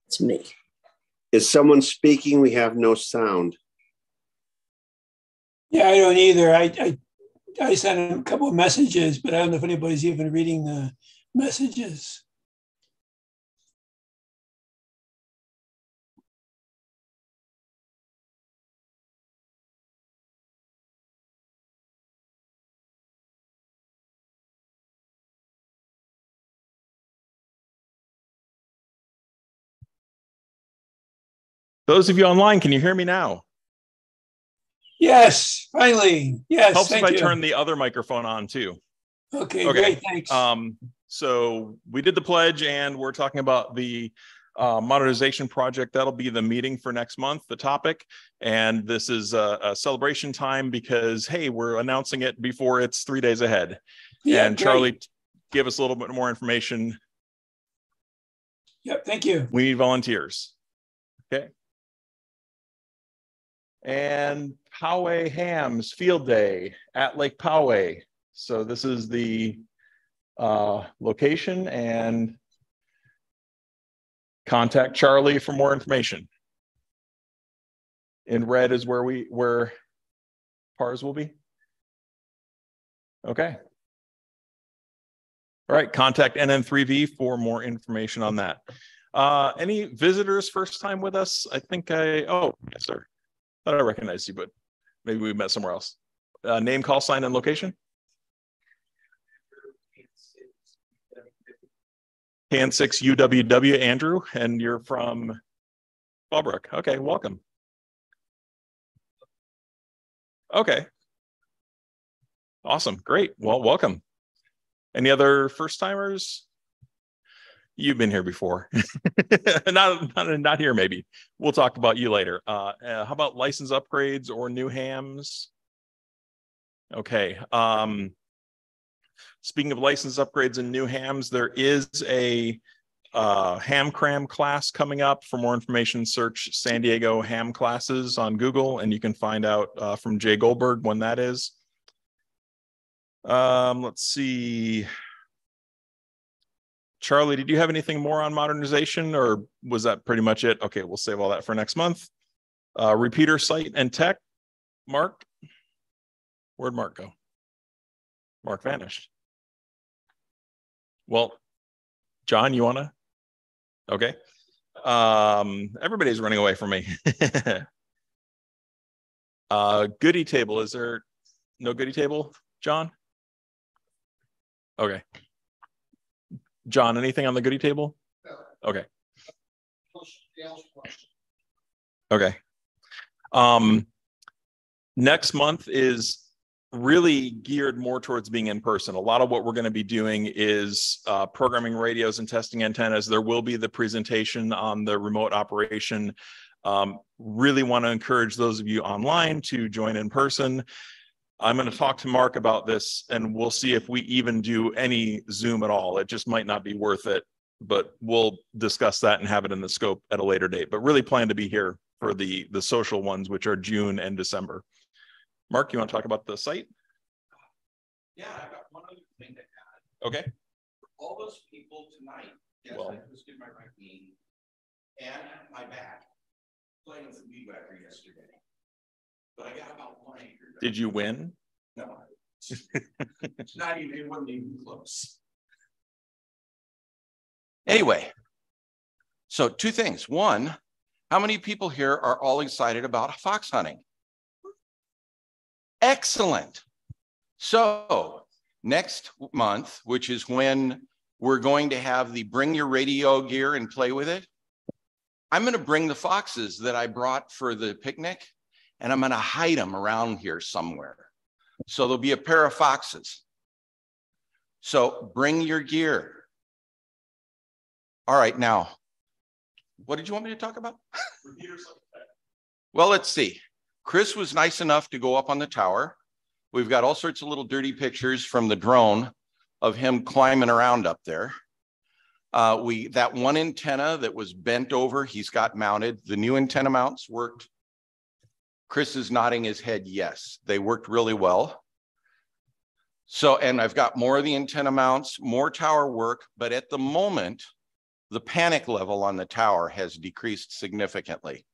It's me. Is someone speaking? We have no sound. Yeah, I don't either. I sent a couple of messages, but I don't know if anybody's even reading the messages. Those of you online, can you hear me now? Yes, finally. Yes. Helps if I turn the other microphone on too. Okay, great. Thanks. So we did the pledge and we're talking about the modernization project. That'll be the meeting for next month, the topic. And this is a celebration time because, hey, we're announcing it before it's 3 days ahead. Yeah, and Charlie, give us a little bit more information. Yep, thank you. We need volunteers. Okay. And Poway Hams Field Day at Lake Poway. So this is the location, and contact Charlie for more information. In red is where PARS will be. Okay. All right, contact NN3V for more information on that. Any visitors first time with us? I think oh, yes, sir. Thought I recognized you, but maybe we met somewhere else. Name, call sign, and location. Can6 UWW, Andrew, and you're from Fallbrook. Okay, welcome. Okay. Awesome, great. Well, welcome. Any other first timers? You've been here before. not here, maybe. We'll talk about you later. How about license upgrades or new hams? Okay. Speaking of license upgrades and new hams, there is a ham cram class coming up. For more information, search San Diego ham classes on Google, and you can find out from Jay Goldberg when that is. Let's see. Charlie, did you have anything more on modernization, or was that pretty much it? Okay, we'll save all that for next month. Repeater site and tech. Mark? Where'd Mark go? Mark vanished. Well, John, you wanna? Okay. Everybody's running away from me. Goodie table, is there no goodie table, John? Okay. John, anything on the goodie table? No. Okay. Okay. Next month is really geared more towards being in person. A lot of what we're going to be doing is programming radios and testing antennas. There will be the presentation on the remote operation. Really want to encourage those of you online to join in person. I'm going to talk to Mark about this, and we'll see if we even do any Zoom at all. It just might not be worth it, but we'll discuss that and have it in the scope at a later date. But really plan to be here for the social ones, which are June and December. Mark, you want to talk about the site? Yeah, I got one other thing to add. Okay. For all those people tonight, yes, well, I just did my right meeting. and my back playing with the weed whacker yesterday. But I got about 1 acre. Did you win? No. It's not even, it wasn't even close. Anyway, so 2 things. 1, how many people here are all excited about fox hunting? Excellent. So next month, which is when we're going to have the bring your radio gear and play with it, I'm going to bring the foxes that I brought for the picnic, and I'm going to hide them around here somewhere. So there'll be a pair of foxes. So bring your gear. All right, now, what did you want me to talk about? Well, let's see. Chris was nice enough to go up on the tower. We've got all sorts of little dirty pictures from the drone of him climbing around up there. That one antenna that was bent over, he's got mounted. The new antenna mounts worked. Chris is nodding his head yes. They worked really well. So, and I've got more of the antenna mounts, more tower work, but at the moment, the panic level on the tower has decreased significantly.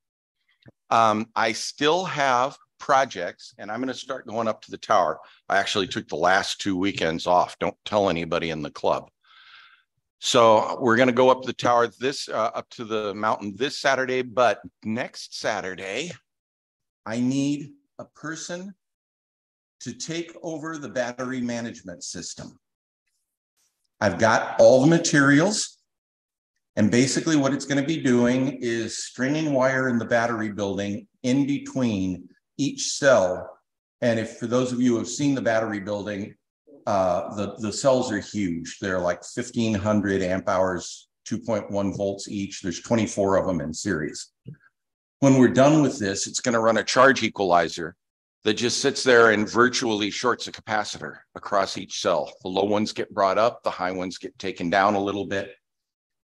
I still have projects, and I'm going to start going up to the tower. I actually took the last 2 weekends off. Don't tell anybody in the club. So we're going to go up the tower up to the mountain this Saturday, but next Saturday, I need a person to take over the battery management system. I've got all the materials. And basically what it's going to be doing is stringing wire in the battery building in between each cell. And if for those of you who have seen the battery building, the cells are huge. They're like 1,500 amp hours, 2.1 volts each. There's 24 of them in series. When we're done with this, it's going to run a charge equalizer that just sits there and virtually shorts a capacitor across each cell. The low ones get brought up, the high ones get taken down a little bit.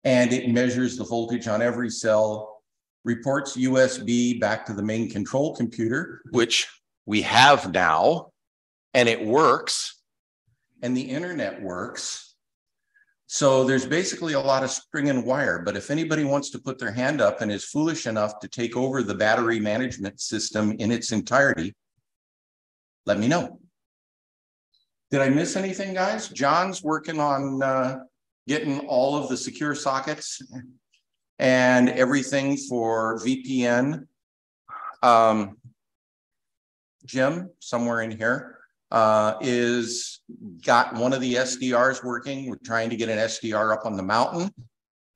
And it measures the voltage on every cell, reports USB back to the main control computer, which we have now, and it works, and the internet works. So there's basically a lot of string and wire, but if anybody wants to put their hand up and is foolish enough to take over the battery management system in its entirety, let me know. Did I miss anything, guys? John's working on getting all of the secure sockets and everything for VPN. Jim, somewhere in here, is got one of the SDRs working. We're trying to get an SDR up on the mountain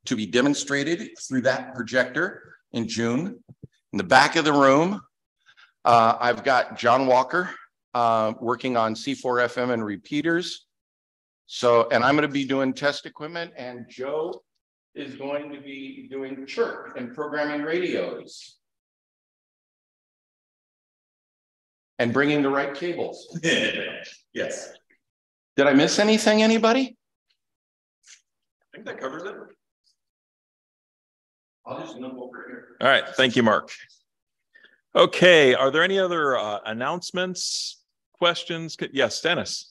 to be demonstrated through that projector in June. In the back of the room, I've got John Walker working on C4 FM and repeaters. So, and I'm going to be doing test equipment, and Joe is going to be doing chirp and programming radios. And bringing the right cables. Yes. Did I miss anything, anybody? I think that covers it. I'll just move over here. All right. Thank you, Mark. Okay. Are there any other announcements, questions? Yes, Dennis.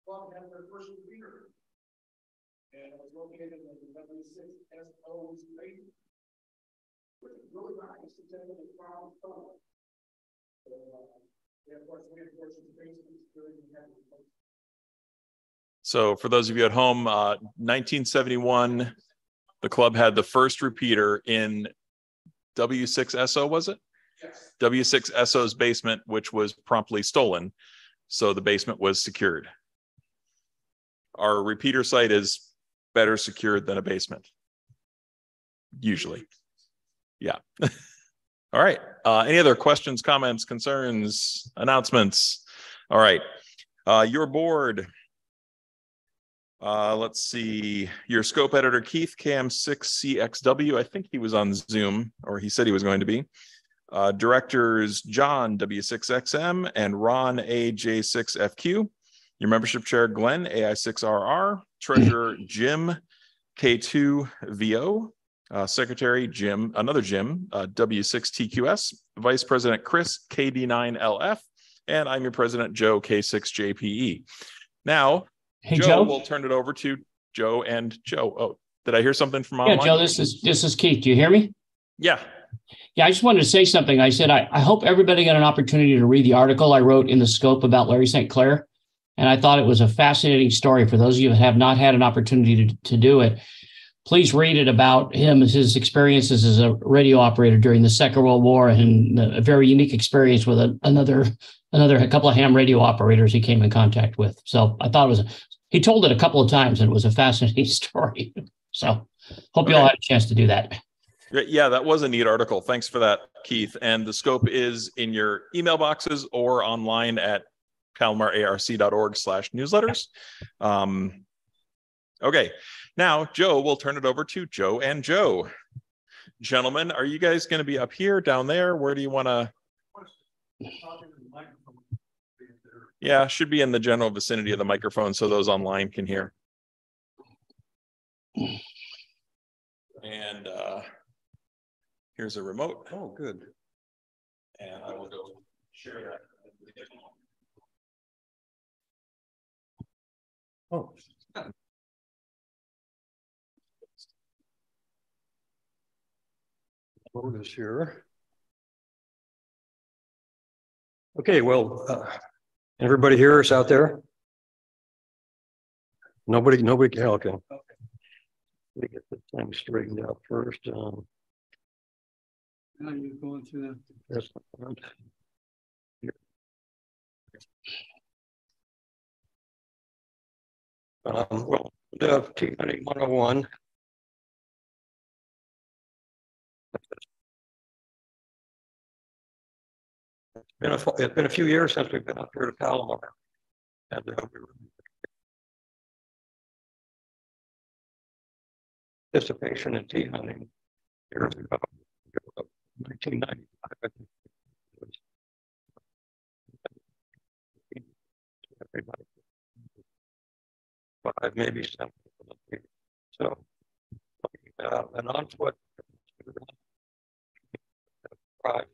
Club had their first repeater, and it was located in the W6SO's basement, which is really nice to take the crown tunnel. So, of course, we had the basement security. So for those of you at home, 1971, the club had the first repeater in W6SO, was it? Yes. W6SO's basement, which was promptly stolen. So the basement was secured. Our repeater site is better secured than a basement. Usually. Yeah. All right. Any other questions, comments, concerns, announcements? All right. Your board. Let's see. Your scope editor, Keith, KM6CXW. I think he was on Zoom, or he said he was going to be. Directors, John, W6XM, and Ron, AJ6FQ. Your membership chair, Glenn, AI6RR. Treasurer, Jim, K2VO. Secretary, Jim, another Jim, W6TQS. Vice President, Chris, KD9LF. And I'm your president, Joe, K6JPE. Now, Hey, Joe, Joe. we'll turn it over to Joe and Joe. Oh, did I hear something from Yeah, online? Joe, this is Keith. Do you hear me? Yeah. Yeah, I just wanted to say something. I said, I hope everybody got an opportunity to read the article I wrote in the Scope about Larry St. Clair. And I thought it was a fascinating story. For those of you that have not had an opportunity to do it, please read it about him, his experiences as a radio operator during the Second World War, and a very unique experience with a couple of ham radio operators he came in contact with. So I thought he told it a couple of times, and it was a fascinating story. So hope you all had a chance to do that. Yeah, that was a neat article. Thanks for that, Keith. And the Scope is in your email boxes or online at palomararc.org/newsletters. Okay, now, Joe, we'll turn it over to Joe and Joe. Gentlemen, are you guys going to be up here, down there? Where do you want to? Yeah, should be in the general vicinity of the microphone so those online can hear. And here's a remote. Oh, good. And I will go share that. Oh. Vote is here. Okay, well, everybody hear us out there? Nobody, okay. Let me get the thing straightened out first. Now you're going through That's the front. Here. Well, the T90 101. It's been a few years since we've been up here to Palomar. And participation in tea hunting years ago, 1995. I think it was. Everybody. 5, maybe 7. So, and on foot. 5.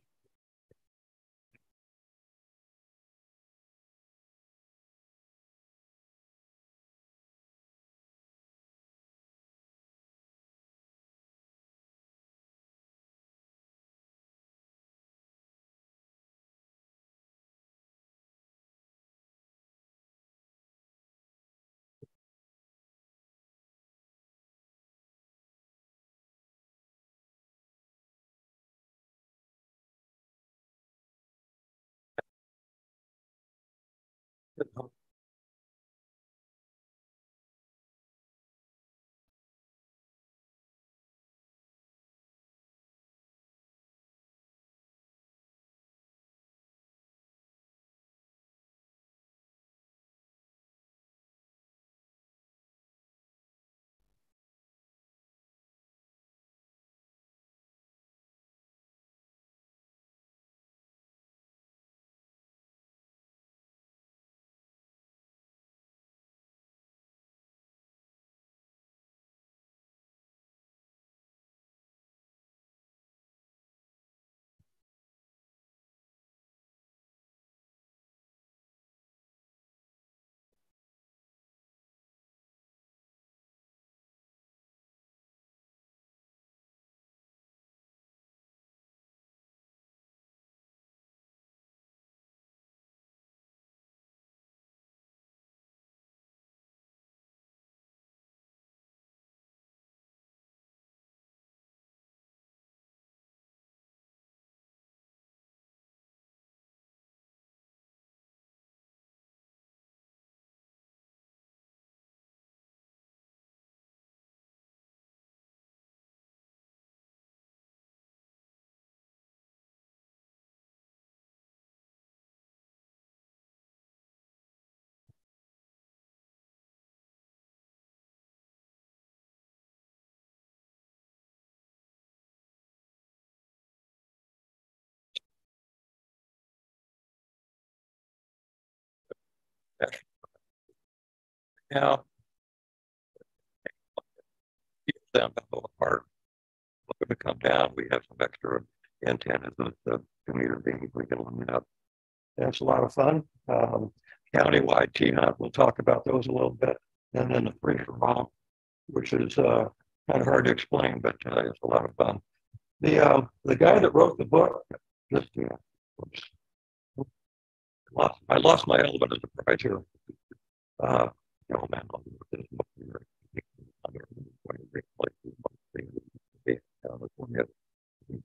Now, down below apart. We're going to come down. We have some extra antennas with the 2-meter beams we can line up. That's a lot of fun. Countywide T-Hunt, we'll talk about those a little bit. And then the Free for Bomb, which is kind of hard to explain, but it's a lot of fun. The guy that wrote the book, just, I lost my element as a prize here. No, man,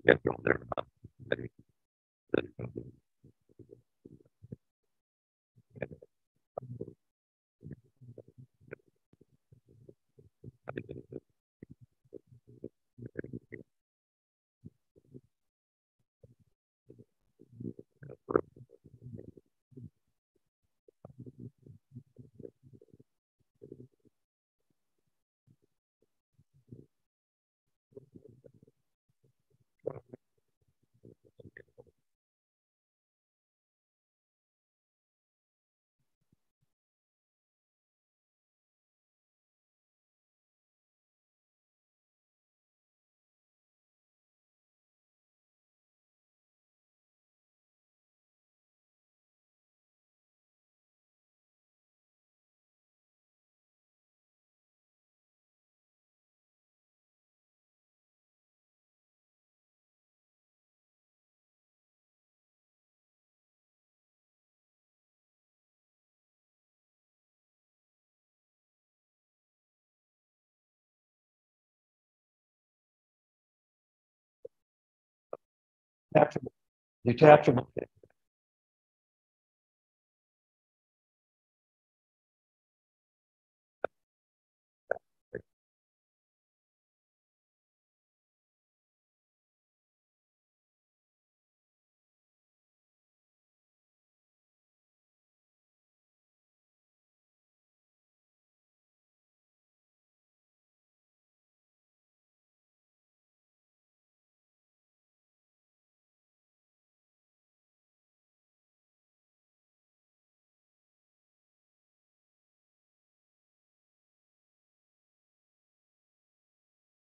get going there. Detachable.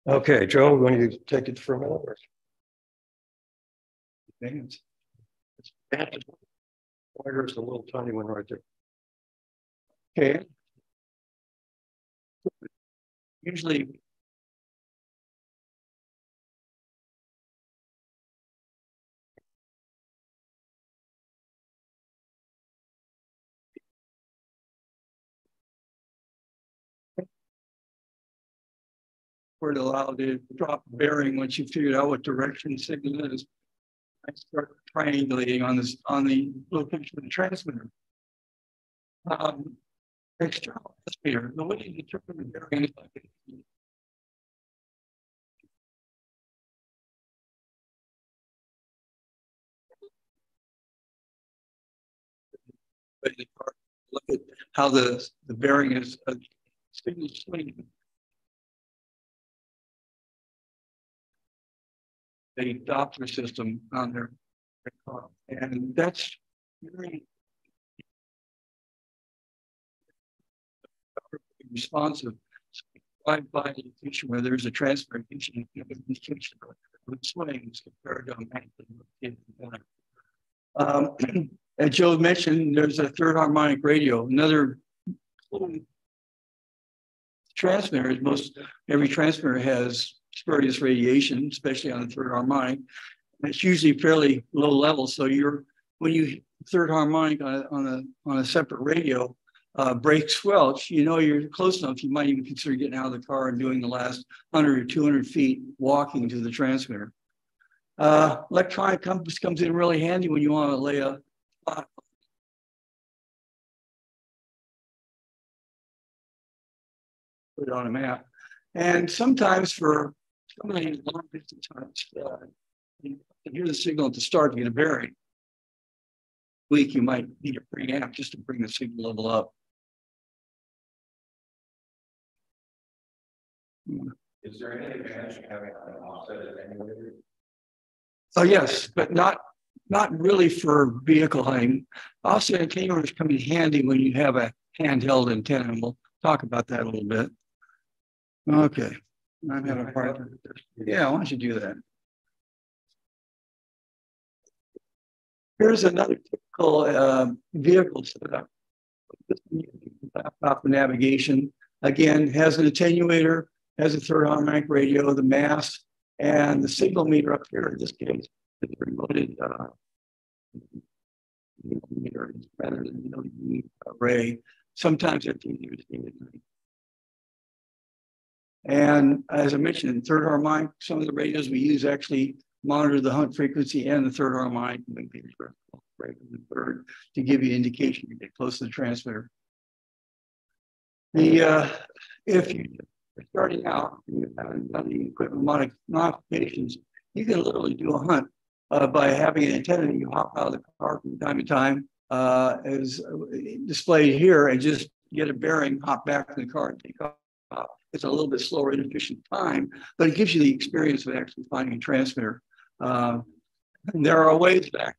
Okay, Joe, when you take it for a minute? There's a little tiny one right there. Okay. Usually, we're allowed to drop a bearing once you figured out what direction the signal is. I start triangulating on the location of the transmitter. External transmitter, the way you determine the bearing is like look at how the bearing is signal swinging. A Doppler system on their car. And that's very responsive. By the location where there's a transfer station, with swings compared to as Joe mentioned, there's a third harmonic radio, another transmitter. Every transmitter has spurious radiation, especially on the third harmonic. And it's usually fairly low level. So when you third harmonic on a separate radio break squelch, you know you're close enough. You might even consider getting out of the car and doing the last 100 or 200 feet walking to the transmitter. Electronic compass comes in really handy when you want to lay a spot. Put it on a map. And sometimes for some of these long distance times, you hear the signal at the start to get a bearing. Week, you might need a preamp just to bring the signal level up. Is there any advantage to having an offset anyway? Oh yes, but not really for vehicle hunting. Offset attenuators come in handy when you have a handheld antenna, and we'll talk about that a little bit. Okay, I'm having a partner. Yeah, why don't you do that? Here's another typical vehicle setup. Laptop navigation. Again, has an attenuator, has a third harmonic radio, the mast, and the signal meter up here in this case is a remoted meter rather than the array. Sometimes it's easier to see. And as I mentioned, third harmonic, some of the radios we use actually monitor the hunt frequency and the third harmonic to give you indication to get close to the transmitter. If you're starting out and you haven't done the equipment modifications, you can literally do a hunt by having an antenna that you hop out of the car from time to time, as displayed here, and just get a bearing, hop back in the car and take off. It's a little bit slower, inefficient time, but it gives you the experience of actually finding a transmitter. There are ways back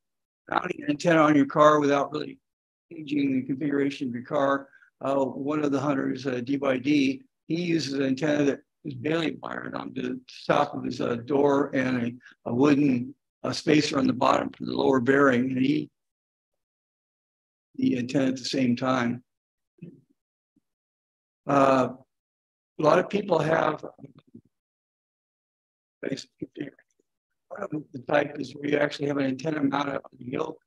mounting an antenna on your car without really changing the configuration of your car. One of the hunters, DYD, he uses an antenna that is barely wired onto the top of his door and a wooden spacer on the bottom for the lower bearing, and the antenna at the same time. A lot of people have basic configuration. One of the type is where you actually have an antenna mounted on the yoke.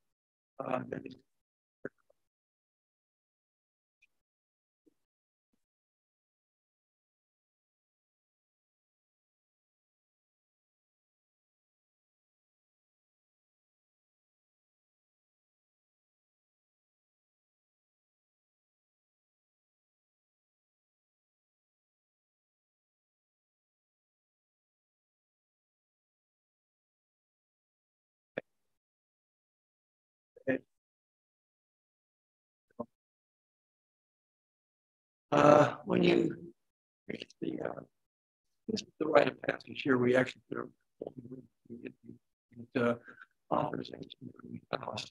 When you reach this is the rite of passage here, we actually get authorization from the house.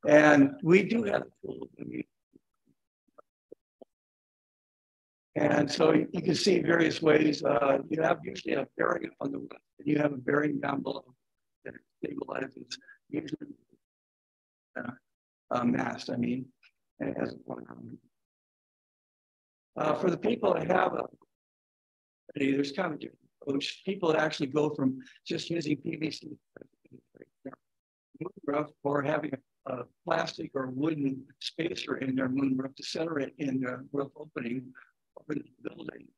And we do have the tool. And so you can see various ways. You have usually a bearing on the left, and you have a bearing down below that stabilizes usually mast. I mean, and it has one on. For the people that have there's kind of a different approach. People that actually go from just using PVC moonroof or having a plastic or wooden spacer in their moonroof to center it in the roof opening over the building.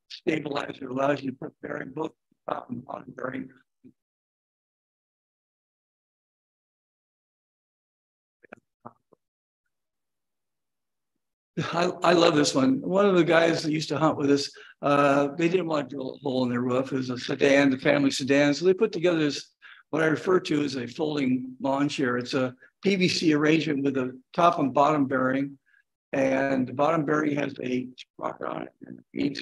Stabilizer allows you to put bearing both top and bottom bearing. I love this one. One of the guys that used to hunt with us, they didn't want to drill a hole in their roof. It was a sedan, the family sedan. So they put together this, what I refer to as a folding lawn chair. It's a PVC arrangement with a top and bottom bearing. And the bottom bearing has a sprocket on it. And it means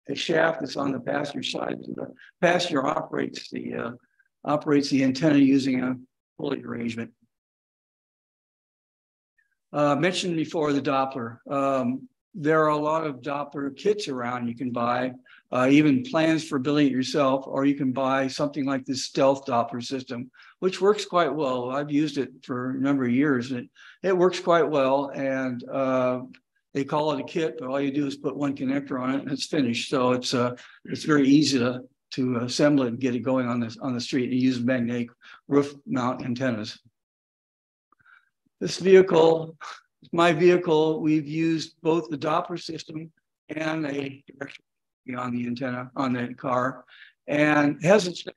a shaft that's on the passenger side. So the passenger operates the antenna using a pulley arrangement. Mentioned before the Doppler. There are a lot of Doppler kits around you can buy, even plans for building it yourself, or you can buy something like this stealth Doppler system, which works quite well. I've used it for a number of years, and it works quite well. And they call it a kit, but all you do is put one connector on it and it's finished. So it's very easy to assemble it and get it going on the street and use magnetic roof mount antennas. This vehicle, my vehicle, we've used both the Doppler system and a direction on the antenna on the car, and hasn't just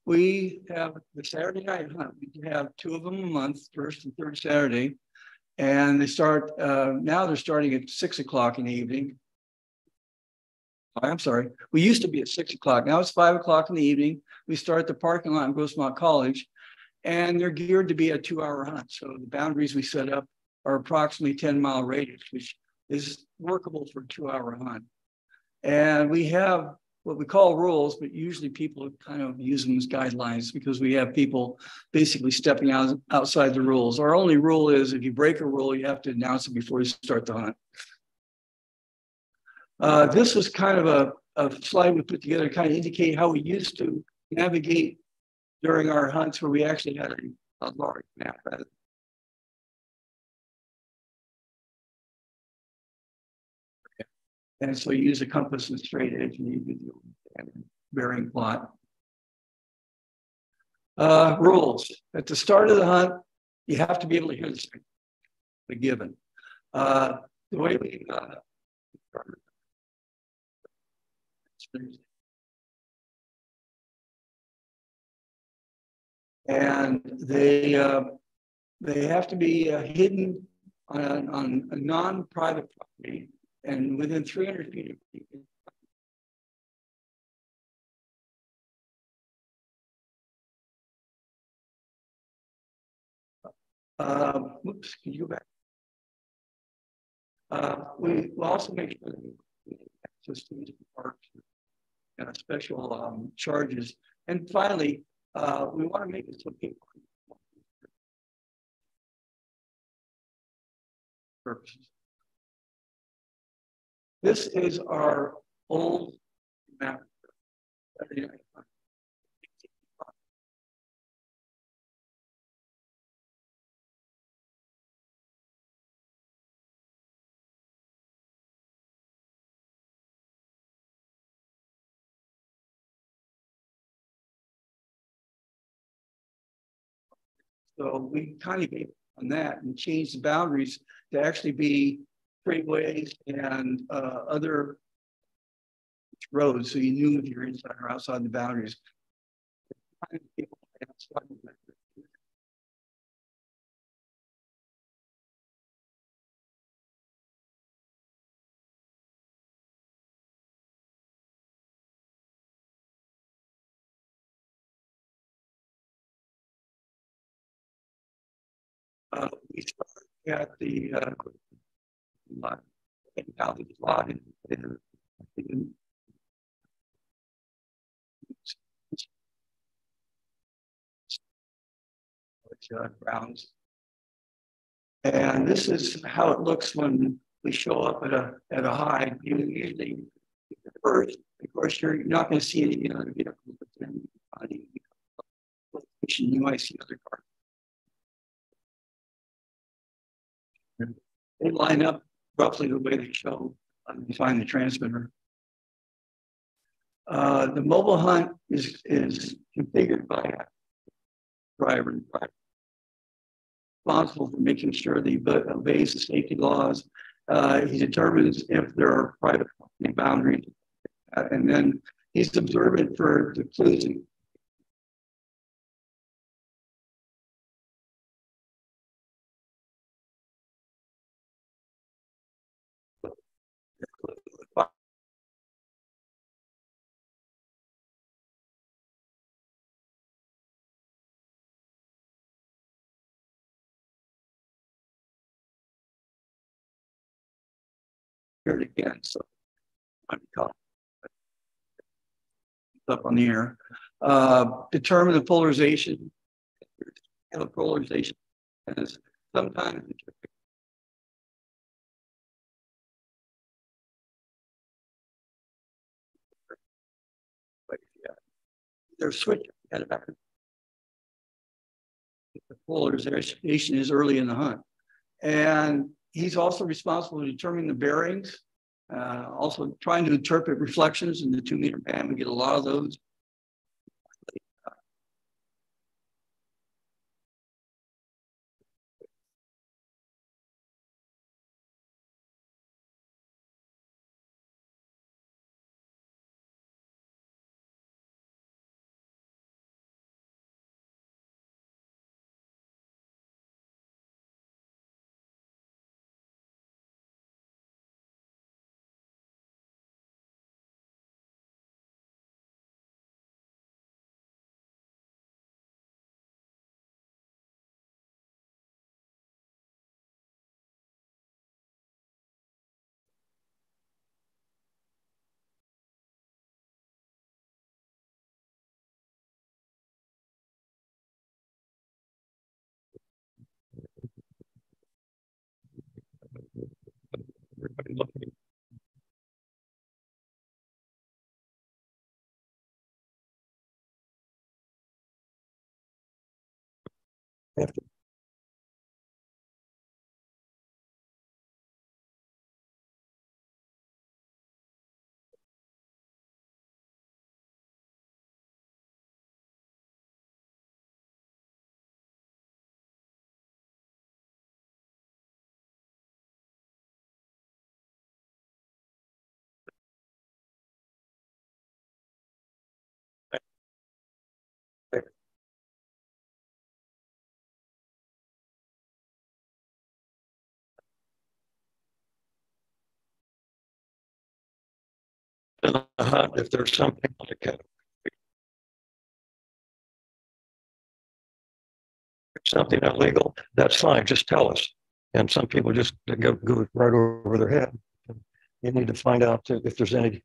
we have the Saturday night hunt. We have 2 of them a month, first and third Saturday. And they start, now they're starting at 6 o'clock in the evening. I'm sorry, we used to be at 6 o'clock. Now it's 5 o'clock in the evening. We start at the parking lot in Grossmont College. and they're geared to be a 2-hour hunt. So the boundaries we set up are approximately 10-mile radius, which is workable for a 2-hour hunt. And we have what we call rules, but usually people kind of use them as guidelines because we have people basically stepping outside the rules. Our only rule is if you break a rule, you have to announce it before you start the hunt. This was kind of a slide we put together to kind of indicate how we used to navigate during our hunts where we actually had a large map. And so you use a compass and straight edge and you do the bearing plot. Rules. At the start of the hunt, you have to be able to hear the given. The way we and they have to be hidden on a non-private property and within 300 feet of people. Whoops, can you go back? We will also make sure that we have access to these parks and special charges. And finally, we want to make it so people purposes. This is our old map. So we kind of gave on that and changed the boundaries to actually be freeways and other roads, so you knew if you're inside or outside the boundaries. We started at the lot, and now the lot in grounds. And this is how it looks when we show up at a high. You usually first, of course, you're not going to see any other vehicles, but then you might see other cars. They line up roughly the way they show. You find the transmitter. The mobile hunt is configured by a driver and driver, responsible for making sure that he obeys the safety laws. He determines if there are private property boundaries, and then he's observant for the clues. Here again, so I'm up on the air. Determine the polarization. The polarization is sometimes they're switching at about the polarization is early in the hunt, and he's also responsible for determining the bearings, also trying to interpret reflections in the 2-meter band. We get a lot of those. After in the hunt, if there's something like it, something illegal, that's fine. Just tell us. And some people just go right over their head. You need to find out if there's any.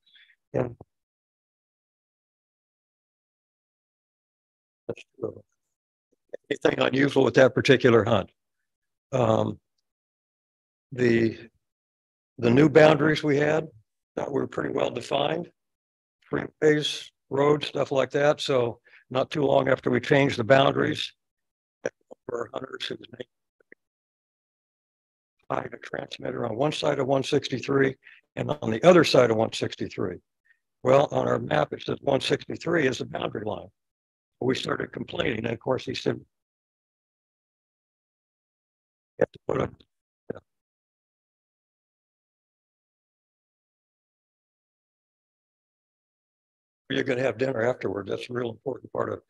Yeah. That's true. Anything unusual with that particular hunt? The new boundaries we had were pretty well defined. Freeways, roads, stuff like that. So not too long after we changed the boundaries, for hunters who was a transmitter on one side of 163 and on the other side of 163. Well, on our map, it says 163 is the boundary line. We started complaining. And of course, he said, you have to put a, you're going to have dinner afterward. That's a real important part of it.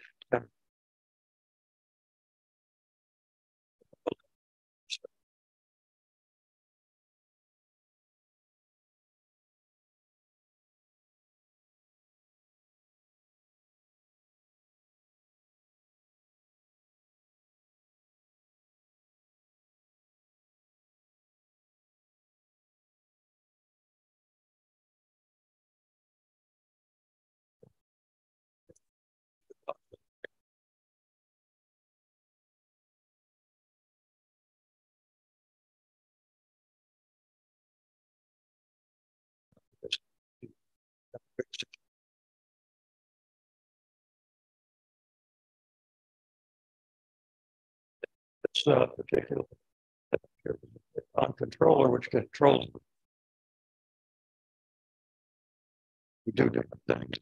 It's particular on controller, which controls we do different things.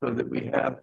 So that we have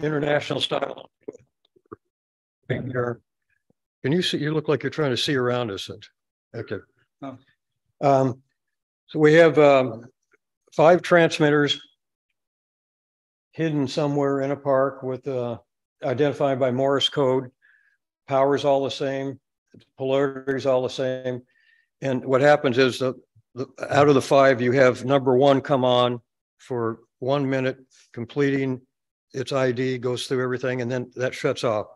international style. Here. Can you see? You look like you're trying to see around us. Okay. Oh. So we have 5 transmitters hidden somewhere in a park with identified by Morse code. Power is all the same. Polarity is all the same. And what happens is out of the 5, you have number 1 come on for 1 minute, completing its ID, goes through everything, and then that shuts off.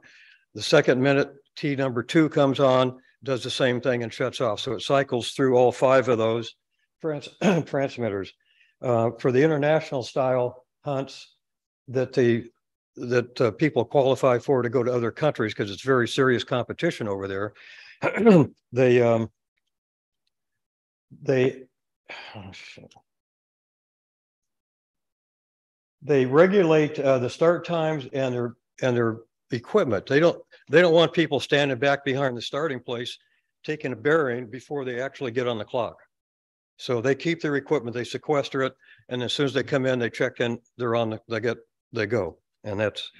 The second minute, T number 2 comes on, does the same thing and shuts off. So it cycles through all 5 of those transmitters. For the international style hunts that people qualify for to go to other countries, because it's very serious competition over there, they regulate the start times and their equipment. They don't want people standing back behind the starting place taking a bearing before they actually get on the clock. So they keep their equipment, they sequester it, and as soon as they come in, they check in, they're on they go. And that's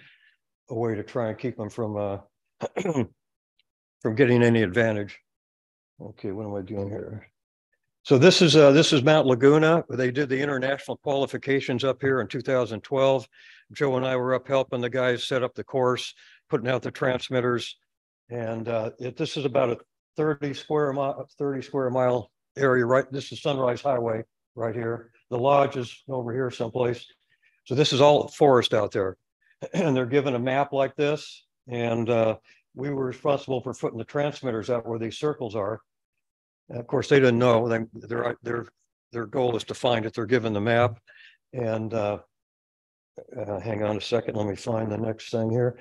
a way to try and keep them from from getting any advantage. Okay, what am I doing here? So this is Mount Laguna. They did the international qualifications up here in 2012. Joe and I were up helping the guys set up the course, putting out the transmitters, and this is about a 30 square mile area. Right, this is Sunrise Highway right here. The lodge is over here someplace. So this is all forest out there, and they're given a map like this, and we were responsible for putting the transmitters out where these circles are. And of course, they didn't know. Their goal is to find it. They're given the map, and hang on a second. Let me find the next thing here.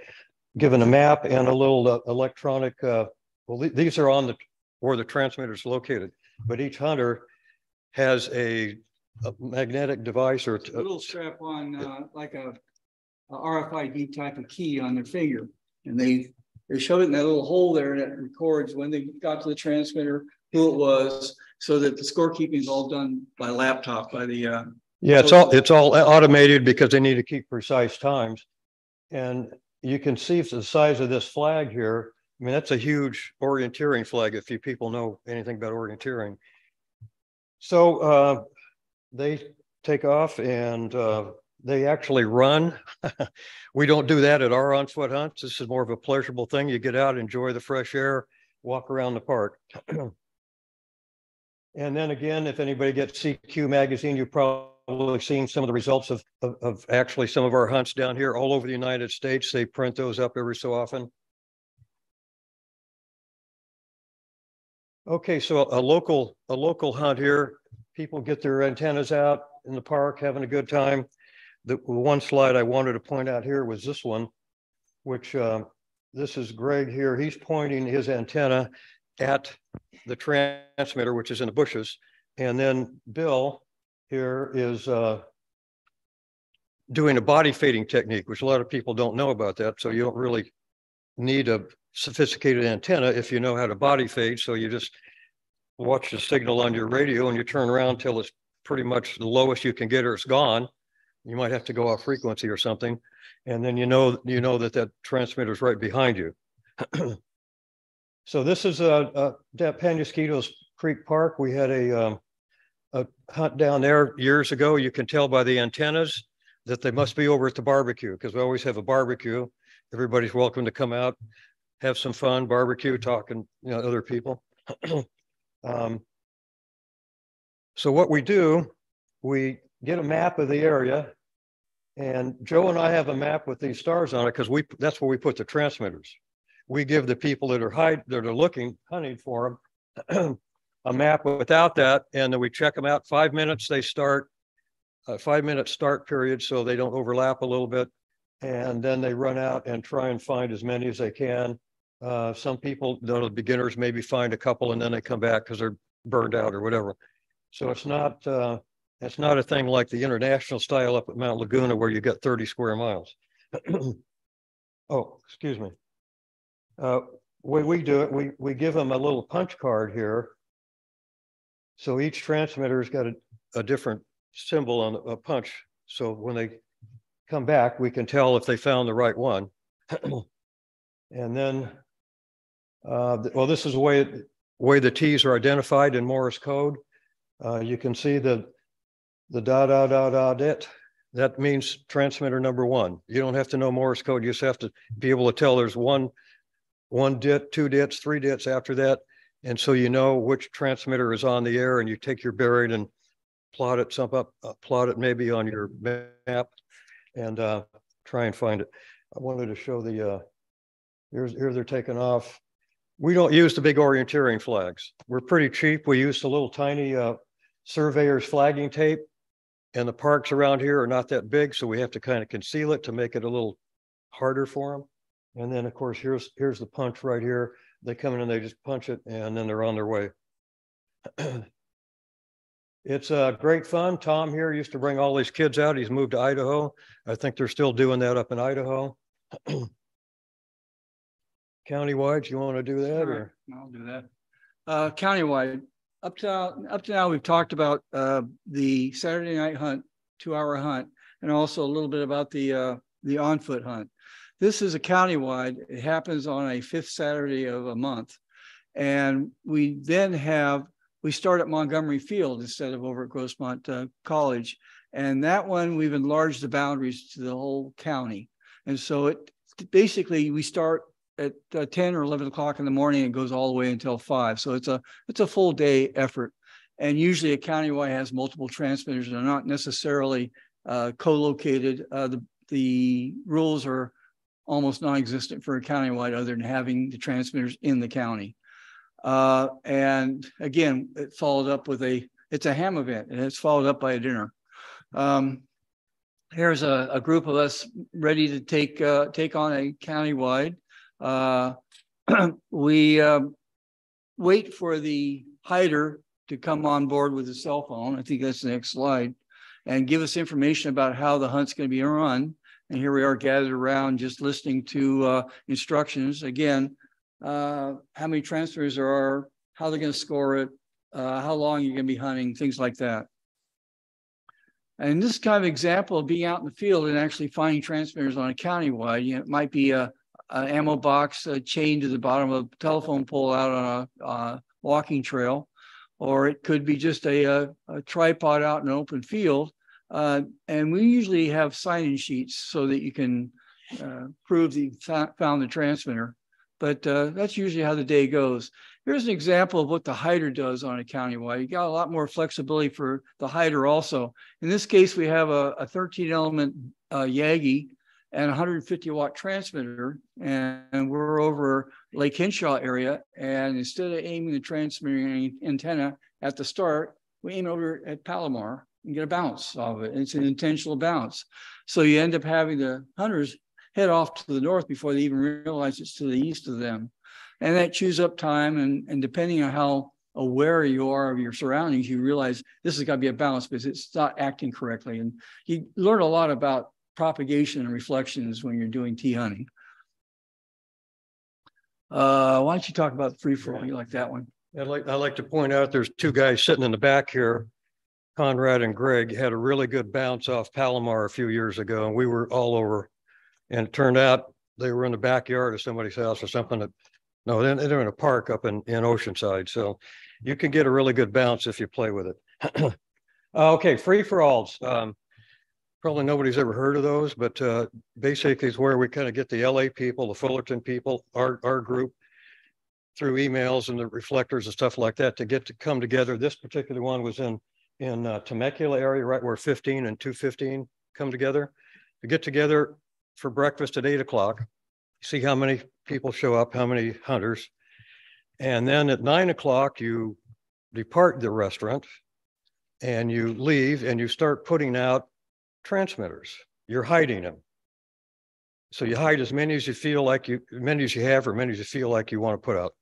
Given a map and a little electronic. Well, these are on where the transmitter is located, but each hunter has a magnetic device or a little strap on like a RFID type of key on their finger, and they shove it in that little hole there, and it records when they got to the transmitter, who it was, so that the scorekeeping is all done by laptop by the yeah, it's all automated because they need to keep precise times. And you can see the size of this flag here. I mean, that's a huge orienteering flag if you people know anything about orienteering. So they take off and they actually run. We don't do that at our on-foot hunts. This is more of a pleasurable thing. You get out, enjoy the fresh air, walk around the park. And then again, if anybody gets CQ magazine, you've probably seen some of the results of actually some of our hunts down here all over the United States. They print those up every so often. Okay, so a local hunt here. People get their antennas out in the park, having a good time. The one slide I wanted to point out here was this one, which this is Greg here. He's pointing his antenna at the transmitter, which is in the bushes. And then Bill here is doing a body fading technique, which a lot of people don't know about that. So you don't really need a sophisticated antenna if you know how to body fade. So you just watch the signal on your radio and you turn around till it's pretty much the lowest you can get or it's gone. You might have to go off frequency or something. And then you know that transmitter is right behind you. So this is Penasquitos Creek Park. We had a hunt down there years ago. You can tell by the antennas that they must be over at the barbecue, because we always have a barbecue. Everybody's welcome to come out, have some fun, barbecue, talking, other people. So what we do, we get a map of the area, and Joe and I have a map with these stars on it because that's where we put the transmitters. We give the people that are hunting for them a map without that, and then we check them out. 5 minutes, they start, a 5-minute start period so they don't overlap a little bit, and then they run out and try and find as many as they can. Some people, the beginners, maybe find a couple and then they come back because they're burned out or whatever. So it's not a thing like the international style up at Mount Laguna where you got 30 square miles. Oh, excuse me. When we do it, we give them a little punch card here. So each transmitter's got a different symbol on a punch. So when they come back, we can tell if they found the right one. And then, well, this is the way the T's are identified in Morse code. You can see the it. That means transmitter number one. You don't have to know Morse code. You just have to be able to tell there's one dit, two dits, three dits after that. And so you know which transmitter is on the air, and you take your bearing and plot it maybe on your map and try and find it. I wanted to show the, here they're taking off. We don't use the big orienteering flags. We're pretty cheap. We use the little tiny surveyor's flagging tape, and the parks around here are not that big, so we have to kind of conceal it to make it a little harder for them. And then of course, here's the punch right here. They come in and they just punch it, and then they're on their way. It's great fun. Tom here used to bring all these kids out. He's moved to Idaho. I think they're still doing that up in Idaho. Countywide, you want to do that? Right. Or I'll do that. Countywide, up to now, we've talked about the Saturday night hunt, 2-hour hunt, and also a little bit about the on-foot hunt. This is a countywide. It happens on a 5th Saturday of a month, and we start at Montgomery Field instead of over at Grossmont College, and that one we've enlarged the boundaries to the whole county, and so it basically we start at 10 or 11 o'clock in the morning and goes all the way until 5. So it's a full day effort. And usually a countywide has multiple transmitters and are not necessarily co-located. The rules are almost non-existent for a countywide other than having the transmitters in the county. And again, it followed up with it's a ham event, and it's followed up by a dinner. Here's a group of us ready to take on a countywide. We wait for the hider to come on board with a cell phone. I think that's the next slide, and give us information about how the hunt's going to be run. And here we are gathered around just listening to instructions. Again, how many transfers there are, how they're going to score it, how long you're going to be hunting, things like that. And this kind of example of being out in the field and actually finding transmitters on a countywide, it might be an ammo box chained to the bottom of a telephone pole out on a walking trail, or it could be just a tripod out in an open field. And we usually have sign-in sheets so that you can prove that you found the transmitter. But that's usually how the day goes. Here's an example of what the hider does on a countywide. You got a lot more flexibility for the hider also. In this case, we have a 13-element Yagi and a 150-watt transmitter, and we're over Lake Henshaw area. And instead of aiming the transmitting antenna at the start, we aim over at Palomar and get a bounce off of it. It's an intentional bounce. So you end up having the hunters head off to the north before they even realize it's to the east of them. And that chews up time. And depending on how aware you are of your surroundings, you realize this has got to be a bounce because it's not acting correctly. And you learn a lot about propagation and reflections when you're doing T hunting. Why don't you talk about free-for-all? You like that one? I'd like to point out there's two guys sitting in the back here. Conrad and Greg had a really good bounce off Palomar a few years ago, and we were all over. And it turned out they were in the backyard of somebody's house or something. No, they're in a park up in Oceanside. So you can get a really good bounce if you play with it. Okay, free-for-alls. Probably nobody's ever heard of those, but basically it's where we kind of get the LA people, the Fullerton people, our group, through emails and the reflectors and stuff like that to come together. This particular one was in Temecula area, right where 15 and 215 come together. To get together for breakfast at 8 o'clock, see how many people show up, how many hunters. And then at 9 o'clock, you depart the restaurant and you leave and you start putting out transmitters. You're hiding them. So you hide as many as you feel like many as you have, or many as you feel like you want to put out.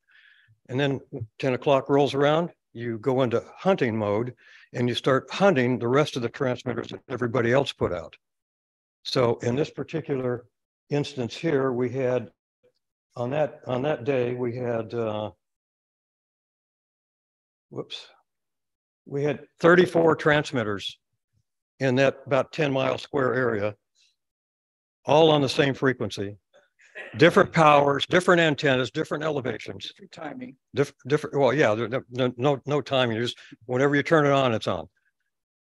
And then 10 o'clock rolls around, you go into hunting mode and you start hunting the rest of the transmitters that everybody else put out. So in this particular instance here, we had on that day, we had, we had 34 transmitters in that about 10-mile square area. all on the same frequency, different powers, different antennas, different elevations, Different timing. different. Well, yeah, no timing. Just whenever you turn it on, it's on.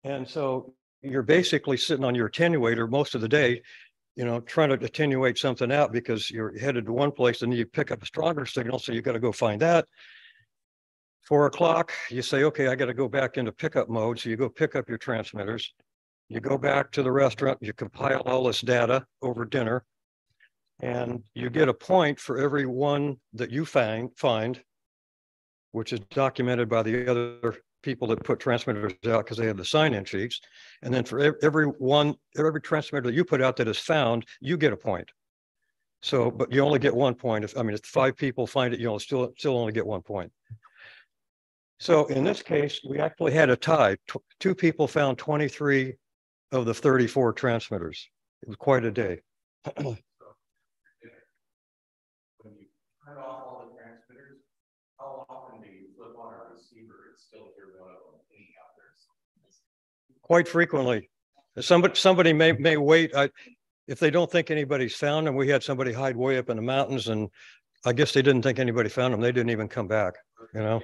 And so you're basically sitting on your attenuator most of the day, you know, trying to attenuate something out because you're headed to one place and you pick up a stronger signal. So you got to go find that. 4 o'clock, you say, okay, I got to go back into pickup mode. So you go pick up your transmitters. You go back to the restaurant, you compile all this data over dinner, and you get a point for every one that you find, which is documented by the other people that put transmitters out because they have the sign-in sheets. And then for every transmitter that you put out that is found, you get a point. So, but you only get 1 point. If 5 people find it, you'll still only get 1 point. So in this case, we actually had a tie. 2 people found 23 of the 34 transmitters. It was quite a day. When you turn off all the transmitters, how often do you flip on a receiver and still hear one of them pinging out there? Quite frequently. Somebody may wait. If they don't think anybody's found them, we had somebody hide way up in the mountains, and I guess they didn't think anybody found them. They didn't even come back, you know.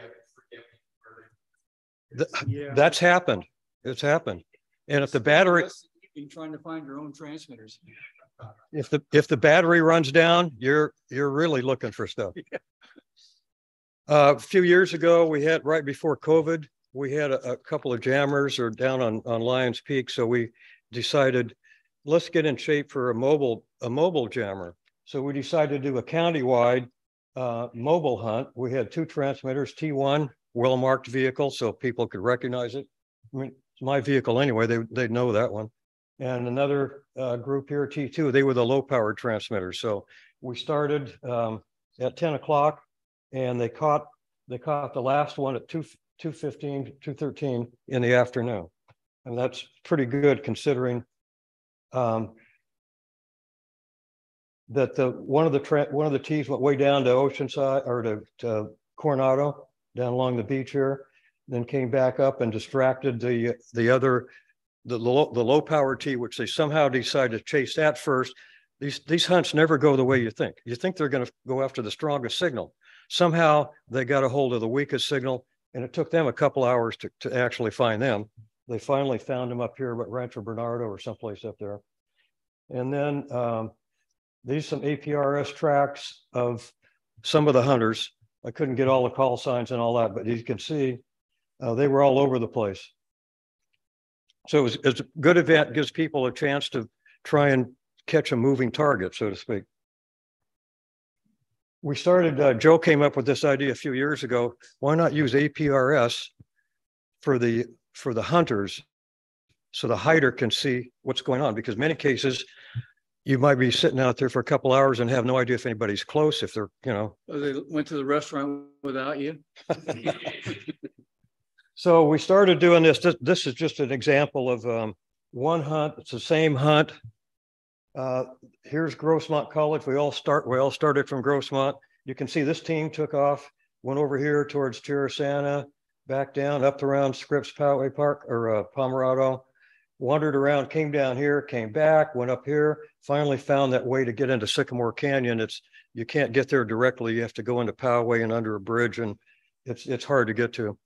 That's happened. It's happened. And if the battery, trying to find your own transmitters. if the battery runs down, you're really looking for stuff. A few years ago, we had, right before COVID, we had a couple of jammers or down on Lions Peak. So we decided, let's get in shape for a mobile jammer. So we decided to do a countywide mobile hunt. We had 2 transmitters, T1, well-marked vehicle, so people could recognize it. I mean, it's my vehicle anyway, they'd know that one. And another group here, T2, they were the low-powered transmitters. So we started at 10 o'clock, and they caught the last one at 2:15, 2:13 in the afternoon. And that's pretty good considering that one of the T's went way down to Oceanside or to Coronado, down along the beach here, then came back up and distracted the low power T, which they somehow decided to chase that first. These hunts never go the way you think. You think they're going to go after the strongest signal. Somehow they got a hold of the weakest signal, and it took them a couple hours to actually find them. They finally found them up here at Rancho Bernardo or someplace up there. And then these some APRS tracks of some of the hunters. I couldn't get all the call signs and all that, but you can see they were all over the place. So it's a good event, gives people a chance to try and catch a moving target, so to speak. We started, Joe came up with this idea a few years ago. Why not use APRS for the hunters so the hider can see what's going on? Because in many cases, you might be sitting out there for a couple hours and have no idea if anybody's close, if they're, you know. Oh, they went to the restaurant without you? So we started doing this. This is just an example of one hunt. It's the same hunt. Here's Grossmont College. We all started from Grossmont. You can see this team took off, went over here towards Terrasana, back down, up around Scripps Poway Park or Pomerado, wandered around, came down here, came back, went up here, finally found that way to get into Sycamore Canyon. You can't get there directly. You have to go into Poway and under a bridge, and it's hard to get to.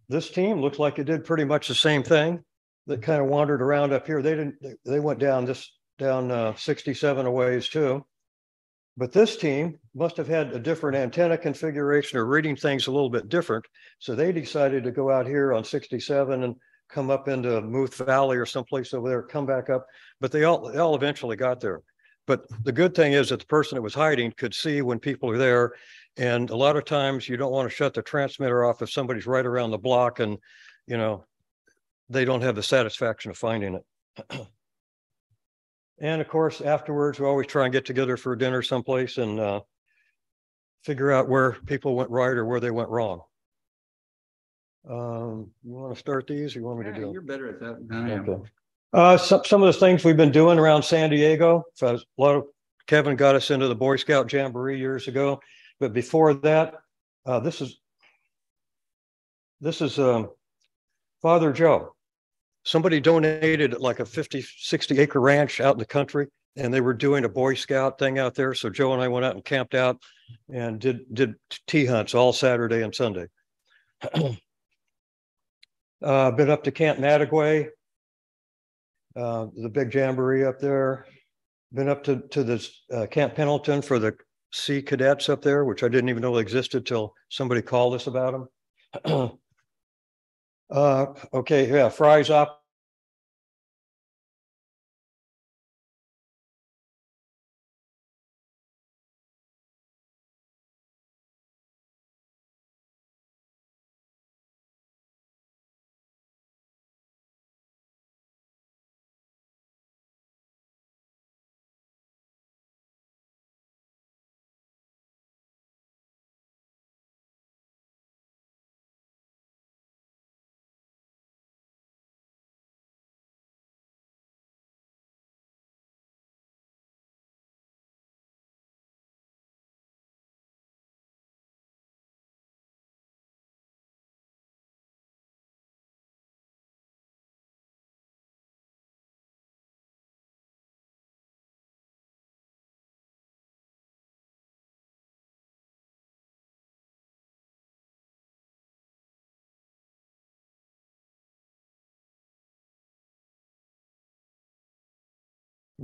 This team looks like it did pretty much the same thing. That kind of wandered around up here. They went down 67 a ways too. But this team must have had a different antenna configuration or reading things a little bit different. So they decided to go out here on 67 and come up into Muth Valley or someplace over there, come back up. But they all eventually got there. But the good thing is that the person that was hiding could see when people are there. And a lot of times you don't want to shut the transmitter off if somebody's right around the block and, you know, they don't have the satisfaction of finding it. And of course, afterwards, we always try and get together for dinner someplace and figure out where people went right or where they went wrong. You want to start these or you want me to do them? You're better at that than I am. Okay. Some of the things we've been doing around San Diego, Kevin got us into the Boy Scout Jamboree years ago. But before that, this is Father Joe. somebody donated like a 50, 60 acre ranch out in the country, and they were doing a Boy Scout thing out there. So Joe and I went out and camped out and did tea hunts all Saturday and Sunday. Been up to Camp Mattagway, the big jamboree up there. Been up to this Camp Pendleton for the Sea Cadets up there, which I didn't even know existed till somebody called us about them. Okay, yeah, Fry's up.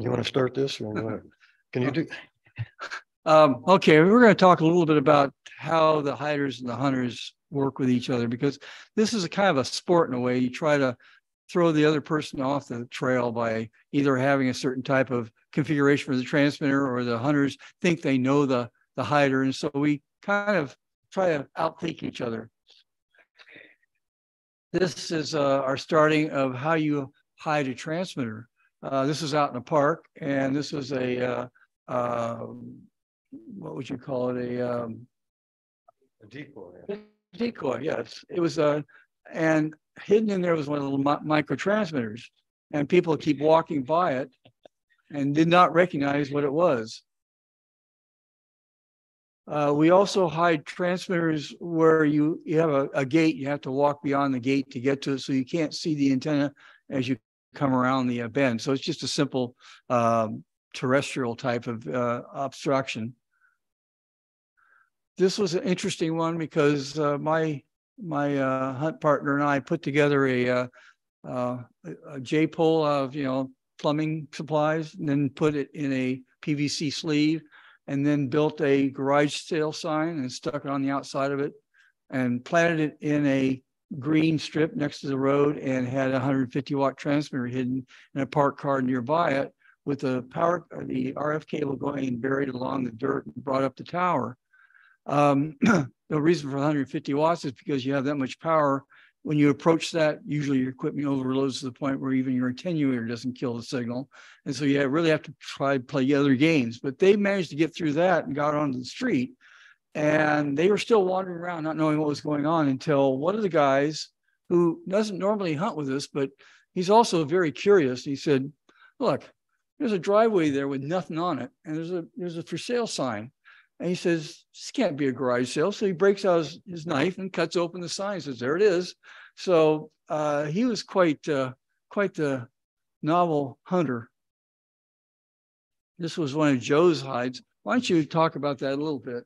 You want to start this, or what? Can you do? Okay, we're going to talk a little bit about how the hiders and the hunters work with each other, because this is a kind of a sport in a way. You try to throw the other person off the trail by either having a certain type of configuration for the transmitter, or the hunters think they know the hider. And so we kind of try to outthink each other. This is our starting of how you hide a transmitter. This is out in a park, and this was a what would you call it? A decoy. Decoy, yes. It was and hidden in there was one of the little micro transmitters, and people keep walking by it and did not recognize what it was. We also hide transmitters where you have a gate. You have to walk beyond the gate to get to it, so you can't see the antenna as you come around the bend. So it's just a simple terrestrial type of obstruction. This was an interesting one because my hunt partner and I put together a J-pole of plumbing supplies, and then put it in a PVC sleeve, and then built a garage sale sign and stuck it on the outside of it, and planted it in a green strip next to the road, and had a 150-watt transmitter hidden in a parked car nearby it, with the RF cable going and buried along the dirt and brought up the tower. The reason for 150 watts is because you have that much power. When you approach that, usually your equipment overloads to the point where even your attenuator doesn't kill the signal. And so you really have to try to play other games. But they managed to get through that and got onto the street. And they were still wandering around, not knowing what was going on, until one of the guys, who doesn't normally hunt with us, but he's also very curious. He said, "Look, there's a driveway there with nothing on it, and there's a for sale sign." And he says, "This can't be a garage sale." So he breaks out his knife and cuts open the sign. He says, "There it is." So he was quite the novel hunter. This was one of Joe's hides. Why don't you talk about that a little bit?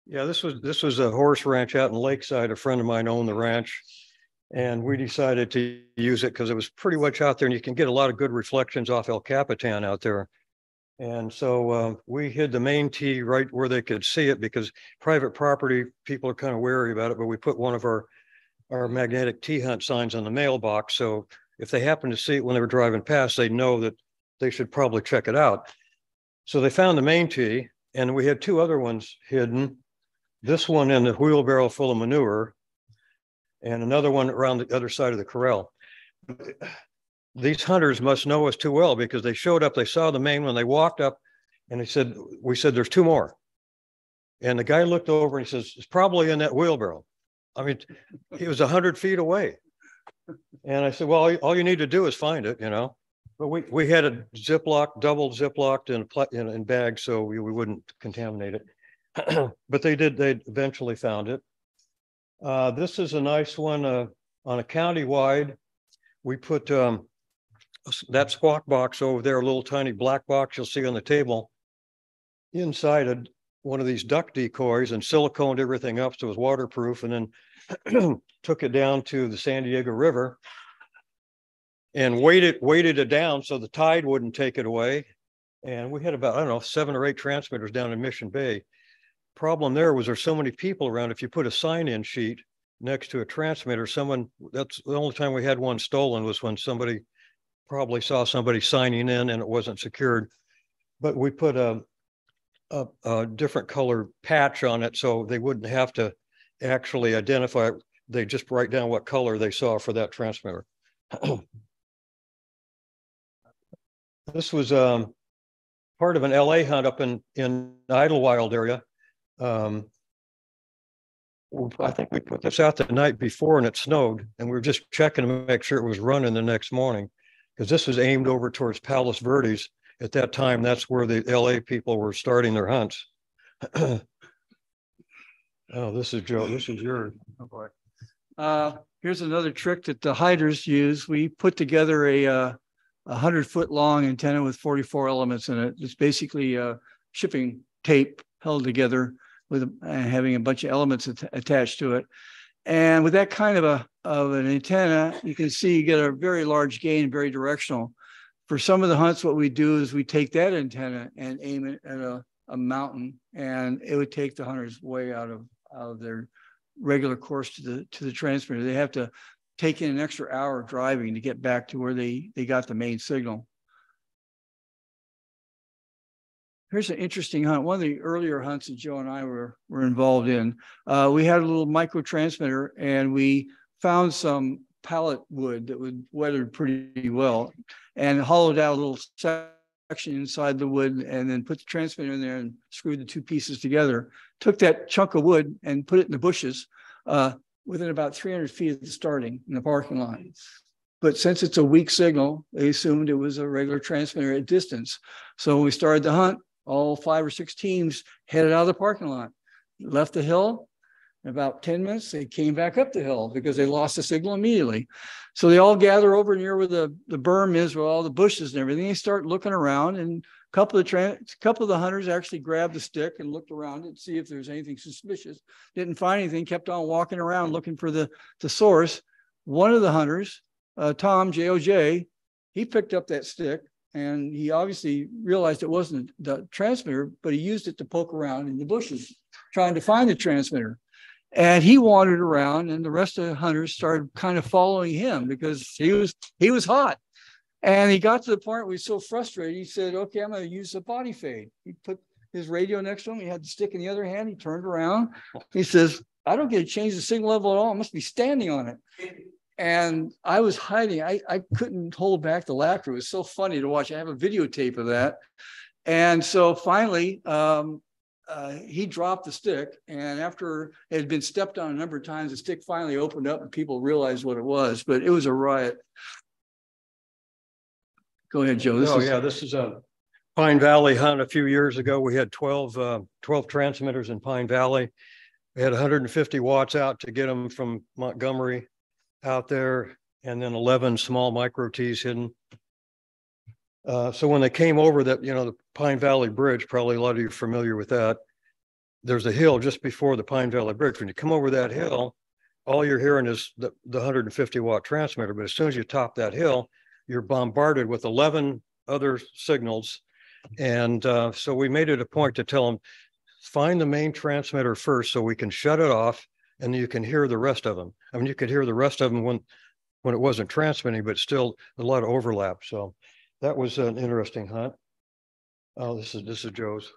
Yeah, this was a horse ranch out in Lakeside. A friend of mine owned the ranch, and we decided to use it because it was pretty much out there, and you can get a lot of good reflections off El Capitan out there. And so we hid the main tee right where they could see it, because private property, people are kind of wary about it, but we put one of our magnetic tee hunt signs on the mailbox. So if they happen to see it when they were driving past, they know that they should probably check it out. So they found the main tee, and we had two other ones hidden. This one in the wheelbarrow full of manure, and another one around the other side of the corral. These hunters must know us too well, because they showed up, they saw the main one, they walked up, and we said, "There's two more." And the guy looked over and he says, "It's probably in that wheelbarrow." I mean, he was 100 feet away. And I said, "Well, all you need to do is find it, But we had it double ziplocked in bags, so we wouldn't contaminate it. But they eventually found it. This is a nice one. On a county-wide, we put that squawk box over there, a little tiny black box you'll see on the table, inside one of these duck decoys and siliconed everything up so it was waterproof, and then took it down to the San Diego River and weighted it down so the tide wouldn't take it away. And we had about, I don't know, 7 or 8 transmitters down in Mission Bay. Problem there was there's so many people around. If you put a sign-in sheet next to a transmitter, that's the only time we had one stolen was when somebody probably saw somebody signing in and it wasn't secured. But we put a different color patch on it so they wouldn't have to actually identify it. They just write down what color they saw for that transmitter. This was part of an LA hunt up in Idlewild area. I think we put this out the night before and it snowed, and we were just checking to make sure it was running the next morning, because this was aimed over towards Palos Verdes. At that time, that's where the LA people were starting their hunts. Oh, this is Joe. This is yours. Oh boy. Here's another trick that the hiders use. We put together a 100-foot long antenna with 44 elements in it. It's basically shipping tape held together with having a bunch of elements attached to it. And with that kind of an antenna, you can see you get a very large gain, very directional. For some of the hunts, what we do is we take that antenna and aim it at a mountain, and it would take the hunters way out of their regular course to the transmitter. They have to take in an extra hour of driving to get back to where they got the main signal. Here's an interesting hunt. One of the earlier hunts that Joe and I were involved in. We had a little micro transmitter, and we found some pallet wood that would weathered pretty well, and hollowed out a little section inside the wood, and then put the transmitter in there and screwed the 2 pieces together. Took that chunk of wood and put it in the bushes within about 300 feet of the starting in the parking lot. But since it's a weak signal, they assumed it was a regular transmitter at distance. So when we started the hunt, all 5 or 6 teams headed out of the parking lot, left the hill. In about 10 minutes, they came back up the hill because they lost the signal immediately. So they all gather over near where the berm is, with all the bushes and everything. They start looking around, and a couple of the hunters actually grabbed the stick and looked around it to see if there's anything suspicious. Didn't find anything, kept on walking around looking for the source. One of the hunters, Tom, J-O-J, he picked up that stick, and he obviously realized it wasn't the transmitter, but he used it to poke around in the bushes, trying to find the transmitter. And he wandered around, and the rest of the hunters started kind of following him because he was hot. And he got to the point where he was so frustrated, he said, okay, I'm going to use the body fade. He put his radio next to him. He had the stick in the other hand. He turned around. He says, I don't get to change the signal level at all. I must be standing on it. And I was hiding. I couldn't hold back the laughter. It was so funny to watch. I have a videotape of that. And so finally, he dropped the stick, and after it had been stepped on a number of times, the stick finally opened up and people realized what it was, but it was a riot. Go ahead, Joe. This is a Pine Valley hunt a few years ago. We had 12 transmitters in Pine Valley. We had 150 watts out to get them from Montgomery out there, and then 11 small micro T's hidden. So when they came over that, the Pine Valley Bridge, probably a lot of you are familiar with that. There's a hill just before the Pine Valley Bridge. When you come over that hill, all you're hearing is the 150 watt transmitter. But as soon as you top that hill, you're bombarded with 11 other signals. And so we made it a point to tell them, find the main transmitter first so we can shut it off, and you can hear the rest of them. I mean, you could hear the rest of them when it wasn't transmitting, but still a lot of overlap. So that was an interesting hunt. Oh, this is Joe's.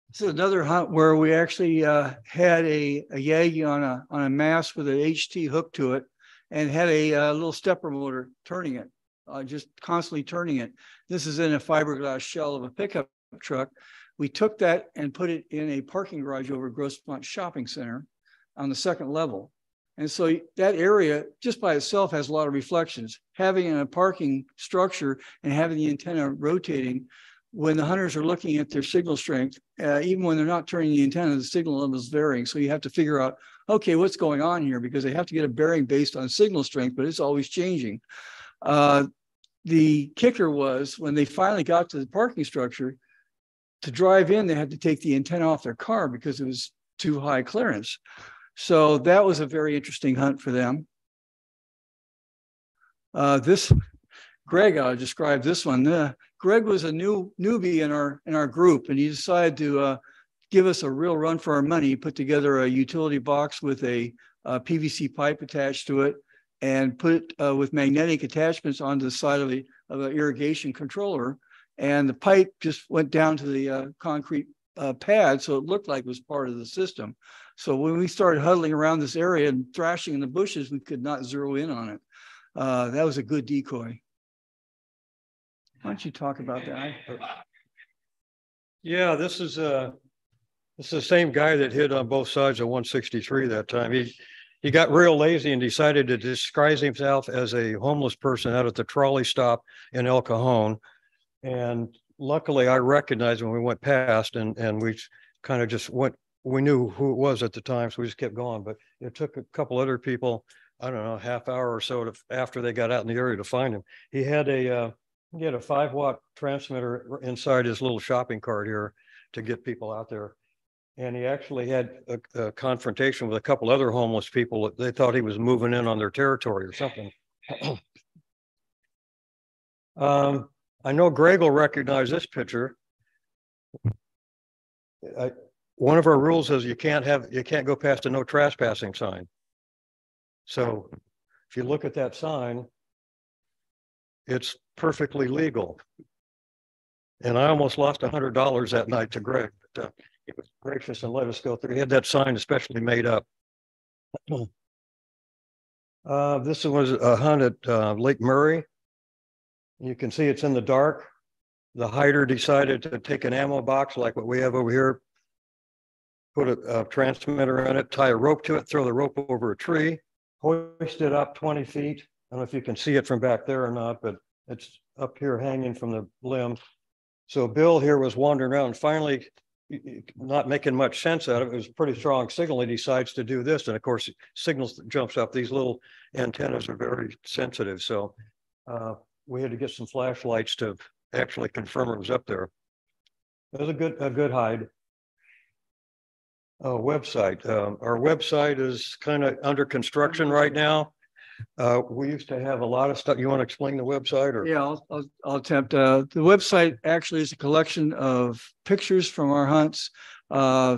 This is another hunt where we actually had a Yagi on a mast with an HT hook to it, and had a little stepper motor turning it, just constantly turning it. This is in a fiberglass shell of a pickup truck. We took that and put it in a parking garage over Grossmont Shopping Center on the 2nd level. And so that area just by itself has a lot of reflections. Having a parking structure and having the antenna rotating when the hunters are looking at their signal strength, even when they're not turning the antenna, the signal level is varying. So you have to figure out, okay, what's going on here? Because they have to get a bearing based on signal strength, but it's always changing. The kicker was when they finally got to the parking structure, to drive in, they had to take the antenna off their car because it was too high clearance. So that was a very interesting hunt for them. Greg described this one. Greg was a newbie in our group, and he decided to give us a real run for our money. He put together a utility box with a PVC pipe attached to it, and put it with magnetic attachments onto the side of an irrigation controller. And the pipe just went down to the concrete pad, so it looked like it was part of the system. So when we started huddling around this area and thrashing in the bushes, we could not zero in on it. That was a good decoy. Why don't you talk about that? Yeah, this is the same guy that hit on both sides of 163 that time. He got real lazy and decided to disguise himself as a homeless person out at the trolley stop in El Cajon. And luckily I recognized when we went past, and we kind of just went, we knew who it was at the time, so we just kept going. But it took a couple other people, I don't know, a half hour or so after they got out in the area to find him. He had a 5-watt transmitter inside his little shopping cart here to get people out there. And he actually had a confrontation with a couple other homeless people. They thought he was moving in on their territory or something. I know Greg will recognize this picture. One of our rules is you can't go past a no trespassing sign. So if you look at that sign, it's perfectly legal. And I almost lost $100 that night to Greg. But, he was gracious and let us go through. He had that sign especially made up. This was a hunt at Lake Murray. You can see it's in the dark. The hider decided to take an ammo box like what we have over here, put a transmitter in it, tie a rope to it, throw the rope over a tree, hoist it up 20 feet. I don't know if you can see it from back there or not, but it's up here hanging from the limb. So Bill here was wandering around, finally, not making much sense out of it. It was a pretty strong signal. He decides to do this. And of course, signals jumps up. These little antennas are very sensitive. So we had to get some flashlights to actually confirm it was up there. It was a good hide. Website. Our website is kind of under construction right now. We used to have a lot of stuff. You want to explain the website? Or? Yeah, I'll attempt. The website actually is a collection of pictures from our hunts,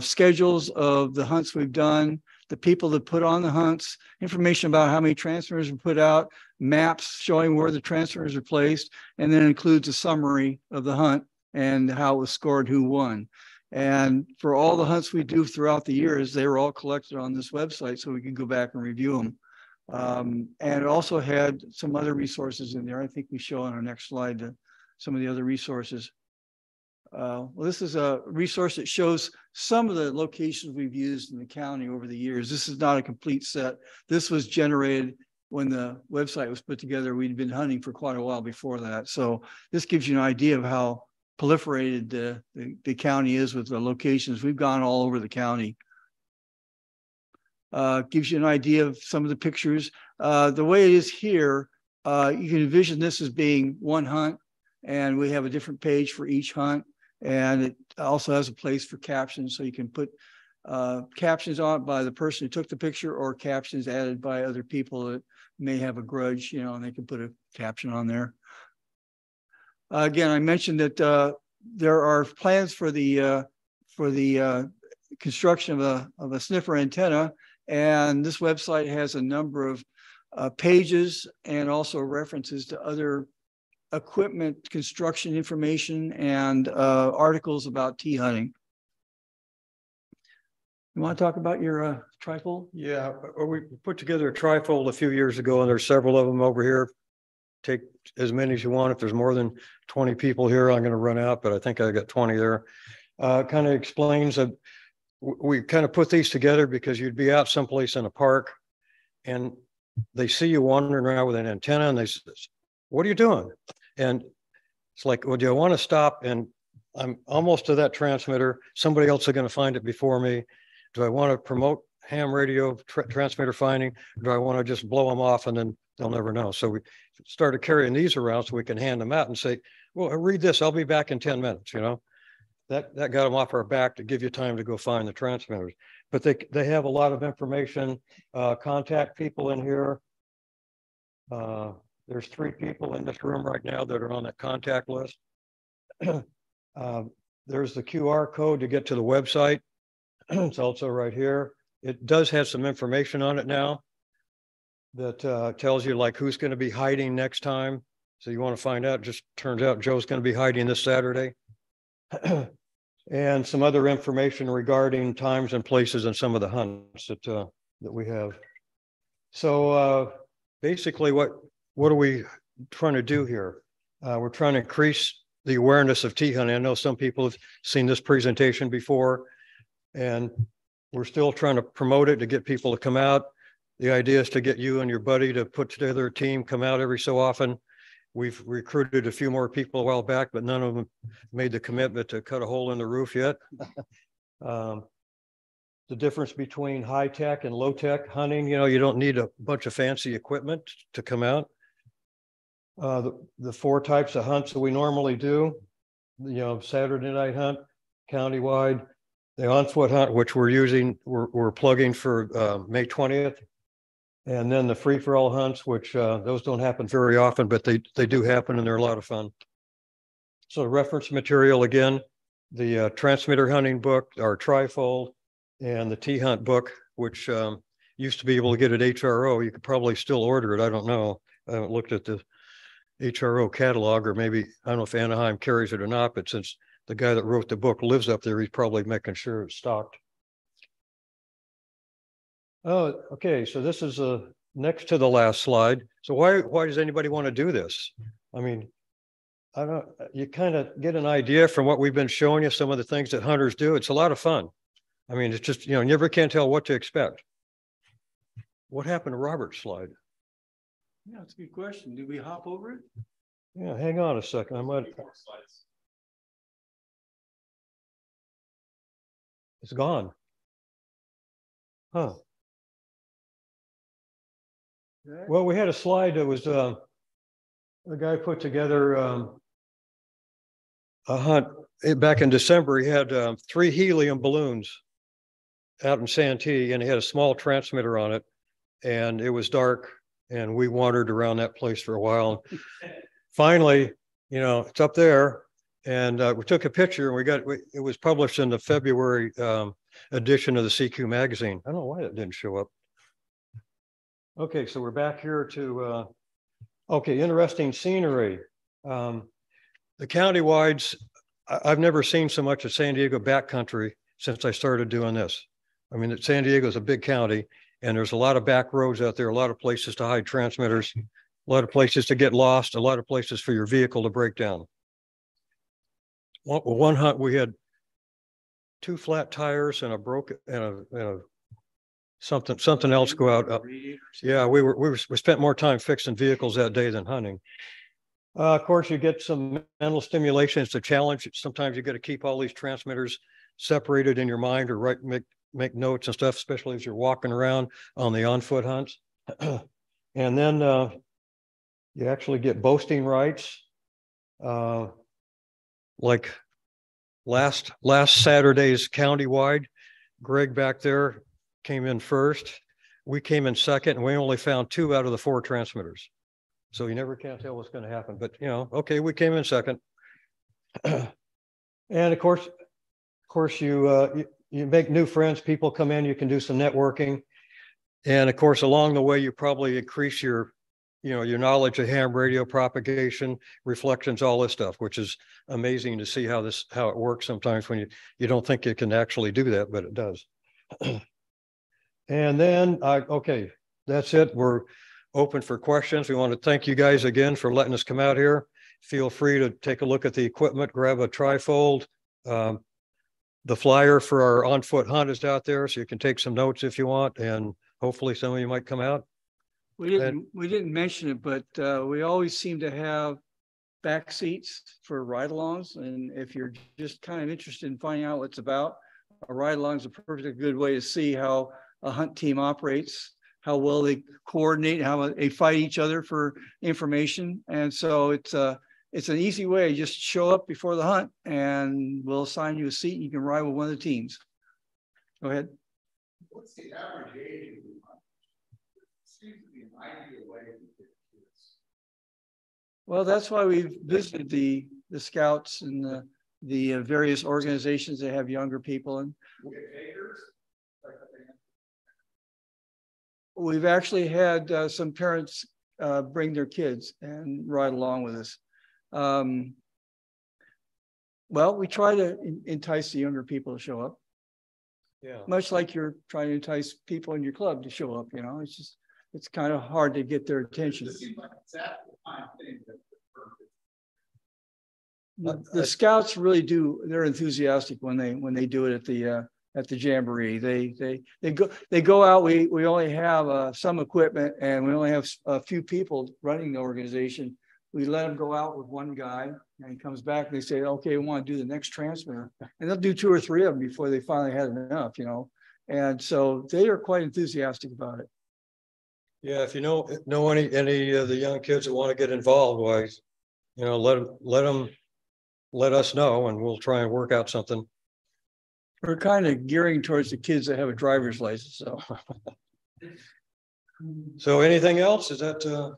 schedules of the hunts we've done, the people that put on the hunts, information about how many transmitters were put out, maps showing where the transmitters are placed, and then includes a summary of the hunt and how it was scored, who won. And for all the hunts we do throughout the years, they were all collected on this website so we can go back and review them. And it also had some other resources in there. I think we show on our next slide some of the other resources. Well, this is a resource that shows some of the locations we've used in the county over the years. This is not a complete set. This was generated when the website was put together. We'd been hunting for quite a while before that. So this gives you an idea of how proliferated the county is with the locations. We've gone all over the county. Gives you an idea of some of the pictures. The way it is here, you can envision this as being one hunt, and we have a different page for each hunt. And it also has a place for captions, so you can put captions on by the person who took the picture, or captions added by other people that may have a grudge, and they can put a caption on there. Again, I mentioned that there are plans for the construction of a sniffer antenna, and this website has a number of pages and also references to other equipment construction information and articles about tea hunting. You want to talk about your trifold? Yeah, we put together a trifold a few years ago, and there's several of them over here. Take as many as you want. If there's more than 20 people here, I'm going to run out, but I think I got 20 there. Kind of explains that we kind of put these together because you'd be out someplace in a park and they see you wandering around with an antenna and they say, "What are you doing?" And it's like, well, do you want to stop and I'm almost to that transmitter. Somebody else is going to find it before me. Do I want to promote ham radio transmitter finding? Or do I want to just blow them off and then they'll never know? So we started carrying these around so we can hand them out and say, well, read this. I'll be back in 10 minutes. You know, that got them off our back to give you time to go find the transmitters. But they have a lot of information. Contact people in here. There's 3 people in this room right now that are on that contact list. There's the QR code to get to the website. It's also right here. It does have some information on it now that tells you like who's going to be hiding next time. So you want to find out, just turns out Joe's going to be hiding this Saturday. And some other information regarding times and places and some of the hunts that we have. So basically what are we trying to do here? We're trying to increase the awareness of T-hunting. I know some people have seen this presentation before, and we're still trying to promote it to get people to come out. The idea is to get you and your buddy to put together a team, come out every so often. We've recruited a few more people a while back, but none of them made the commitment to cut a hole in the roof yet. The difference between high tech and low tech hunting, you know, you don't need a bunch of fancy equipment to come out. The 4 types of hunts that we normally do, you know, Saturday night hunt, countywide, the on-foot hunt, which we're plugging for May 20th. And then the free-for-all hunts, which those don't happen very often, but they do happen and they're a lot of fun. So reference material, again, the transmitter hunting book, our trifold, and the T-hunt book, which used to be able to get at HRO. You could probably still order it. I don't know. I haven't looked at the HRO catalog, or maybe, I don't know if Anaheim carries it or not, but since the guy that wrote the book lives up there, he's probably making sure it's stocked. Oh, okay. So this is next to the last slide. So why does anybody want to do this? I mean, you kind of get an idea from what we've been showing you, some of the things that hunters do. It's a lot of fun. I mean, it's just, you know, you never can tell what to expect. What happened to Robert's slide? Yeah, that's a good question. Did we hop over it? Yeah, hang on a second. I might. It's gone. Huh. Well, we had a slide that was the guy put together a hunt back in December. He had 3 helium balloons out in Santee, and he had a small transmitter on it, and it was dark, and we wandered around that place for a while. Finally, you know, it's up there, and we took a picture, and it was published in the February edition of the CQ magazine. I don't know why it didn't show up. Okay, so we're back here to, okay, interesting scenery. The county-wides, I've never seen so much of San Diego backcountry since I started doing this. I mean, San Diego is a big county, and there's a lot of back roads out there, a lot of places to hide transmitters, a lot of places to get lost, a lot of places for your vehicle to break down. One hunt, we had 2 flat tires and a something else go out. Yeah, we spent more time fixing vehicles that day than hunting. Of course, you get some mental stimulation. It's a challenge. Sometimes you got to keep all these transmitters separated in your mind, or make notes and stuff, especially as you're walking around on the on-foot hunts. And then you actually get boasting rights. Like last Saturday's countywide, Greg back there came in first. We came in second, and we only found 2 out of the 4 transmitters. So you never can tell what's going to happen. But, you know, okay, we came in second. And of course, you make new friends. People come in. You can do some networking, and of course, along the way, you probably increase your knowledge of ham radio propagation, reflections, all this stuff, which is amazing to see how it works sometimes when you don't think it can actually do that, but it does. And then, okay, that's it. We're open for questions. We want to thank you guys again for letting us come out here. Feel free to take a look at the equipment, grab a trifold. The flyer for our on-foot hunt is out there, so you can take some notes if you want, and hopefully some of you might come out. We didn't mention it, but we always seem to have back seats for ride-alongs. And if you're just kind of interested in finding out what it's about, a ride-along is a perfectly good way to see how a hunt team operates, how well they coordinate, how they fight each other for information. And so it's an easy way. Just show up before the hunt and we'll assign you a seat and you can ride with one of the teams. Go ahead. What's the average age of the hunt? It seems to be an ideal way to get kids. Well, that's why we've visited the scouts and the various organizations that have younger people. And we've actually had some parents bring their kids and ride along with us. Well, we try to entice the younger people to show up. Yeah. Much like you're trying to entice people in your club to show up, you know, it's kind of hard to get their attention. It seems like exactly the kind of thing that the scouts really do. They're enthusiastic when they do it at the jamboree. They go out. We only have some equipment and we only have a few people running the organization. We let them go out with one guy and he comes back and they say, okay, we want to do the next transmitter. And they'll do 2 or 3 of them before they finally had enough, you know. And so they are quite enthusiastic about it. Yeah, if you know any of the young kids that want to get involved, why, you know, let us know and we'll try and work out something. We're kind of gearing towards the kids that have a driver's license. So anything else? Is that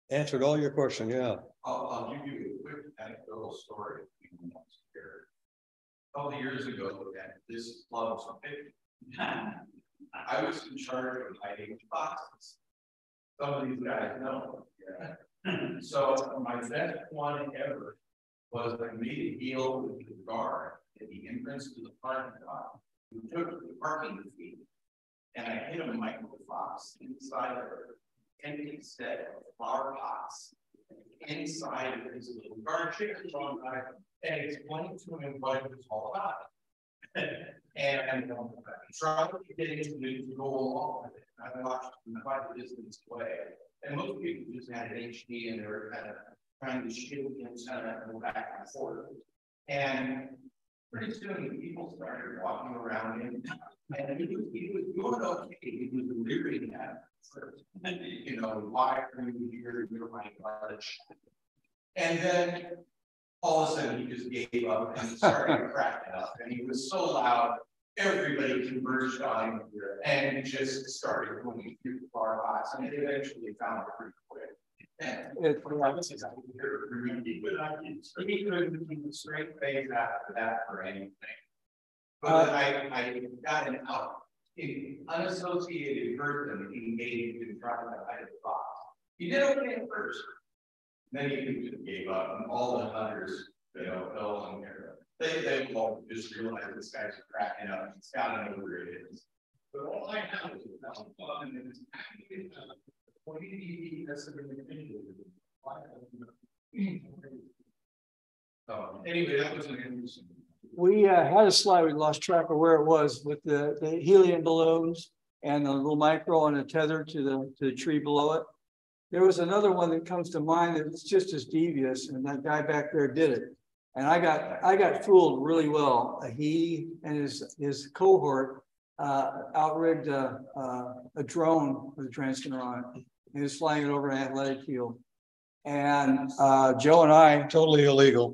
answered all your question? Yeah. I'll give you a quick anecdotal story. A couple of years ago at this club, I was in charge of hiding boxes. Some of these guys know. Yeah. So my best one ever was I made a deal with the guard at the entrance to the parking lot who took the parking fee, and I hid a microbox inside of an empty set of flower pots inside of his little guard chair, and explained to him what it was all about. And trying to get him to go along with it. I watched him quite a distance away, and most people just had an HD and they were kind of trying to shift the antenna and go back and forth. And pretty soon the people started walking around him, and he was doing okay. He was leering at first. You know, why are you here? You're my budge. And then all of a sudden he just gave up and started to crack it up. And he was so loud, everybody converged on him and just started going through the bar box. And they eventually found it pretty quick. He couldn't keep a straight face after that for anything. But I got an unassociated person engaged in trying to hide the box. He did okay at first. Then he just gave up, and all the hunters, you know, fell on there. They all just realized this guy's cracking up. He's got to know where it is. But all I have is fun, and it's actually anyway, that was an interesting. We had a slide. We lost track of where it was with the helium balloons and the little micro and a tether to the tree below it. There was another one that comes to mind that's just as devious, and that guy back there did it. And I got fooled really well. He and his cohort outrigged a drone with a transmitter on it. He was flying it over an athletic field. And Joe and I... Totally illegal.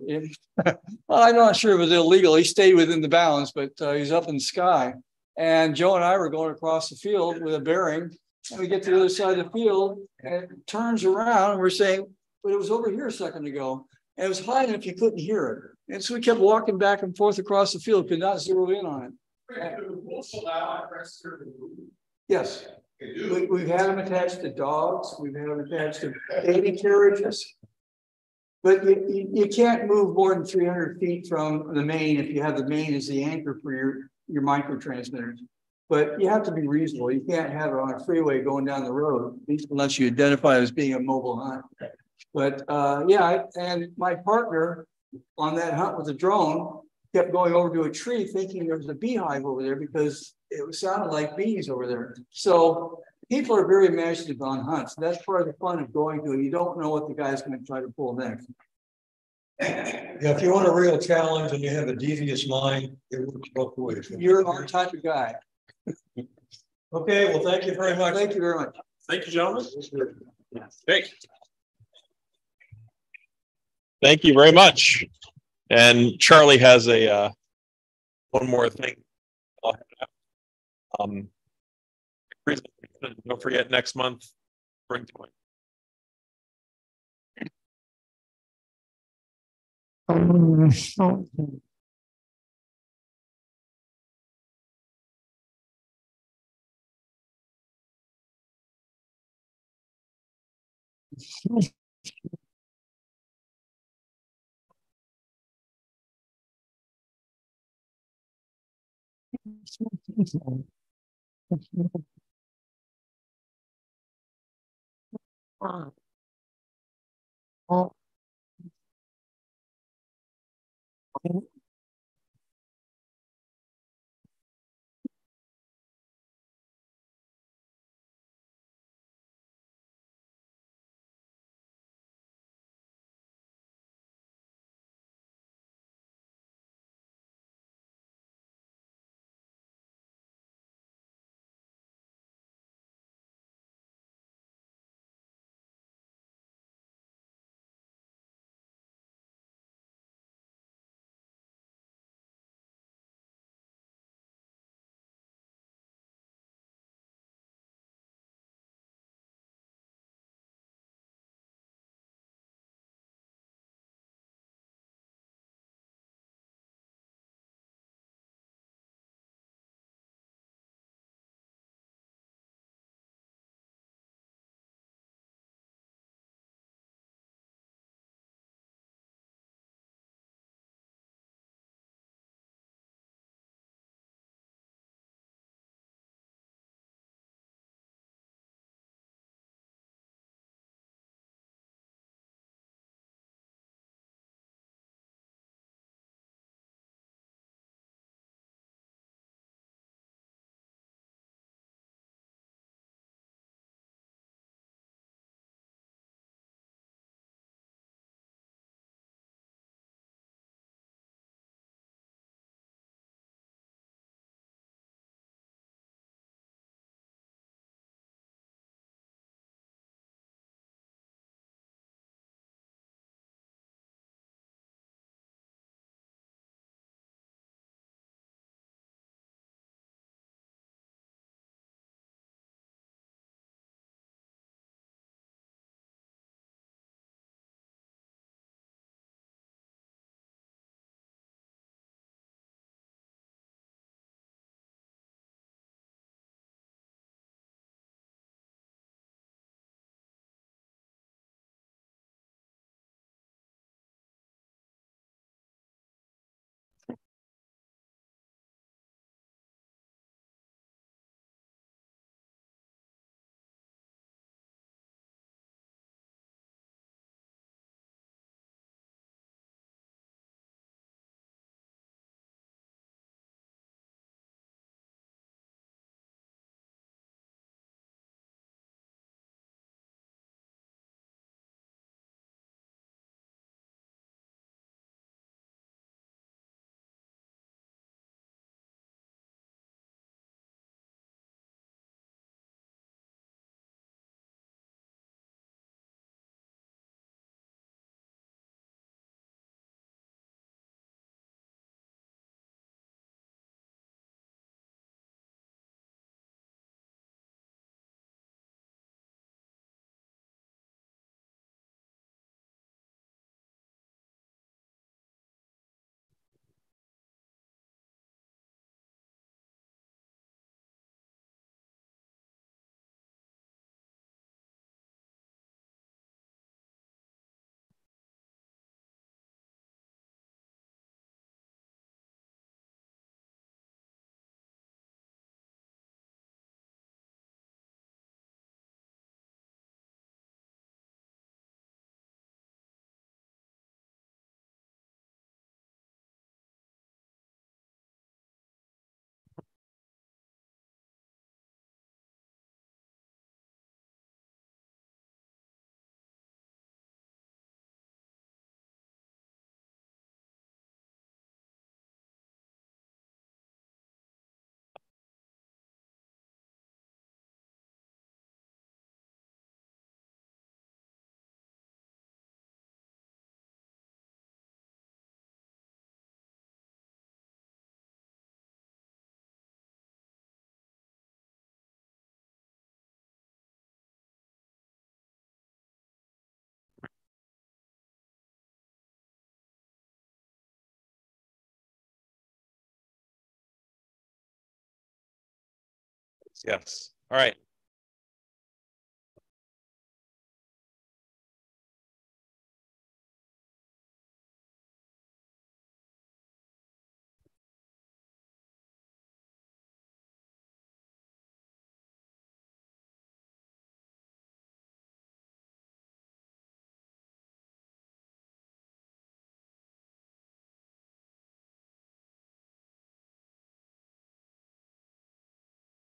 Well, I'm not sure it was illegal. He stayed within the bounds, but he was up in the sky. And Joe and I were going across the field with a bearing. And we get to the other side of the field, and it turns around, and we're saying, but it was over here a second ago. And it was high enough you couldn't hear it. And so we kept walking back and forth across the field, could not zero in on it. Yes. We've had them attached to dogs. We've had them attached to baby carriages. But you can't move more than 300 feet from the main if you have the main as the anchor for your micro transmitters. But you have to be reasonable. You can't have it on a freeway going down the road, at least unless you identify it as being a mobile hunt. But yeah, and my partner on that hunt with the drone kept going over to a tree thinking there was a beehive over there because it sounded like bees over there. So people are very imaginative on hunts. That's part of the fun of going to it. You don't know what the guy's going to try to pull next. Yeah, if you want a real challenge and you have a devious mind, it works both ways. You're our type of guy. Okay, well, thank you very much. Thank you very much. Thank you, gentlemen. Hey. Thank you very much. And Charlie has a one more thing. Don't forget next month, spring point. Yes. All right.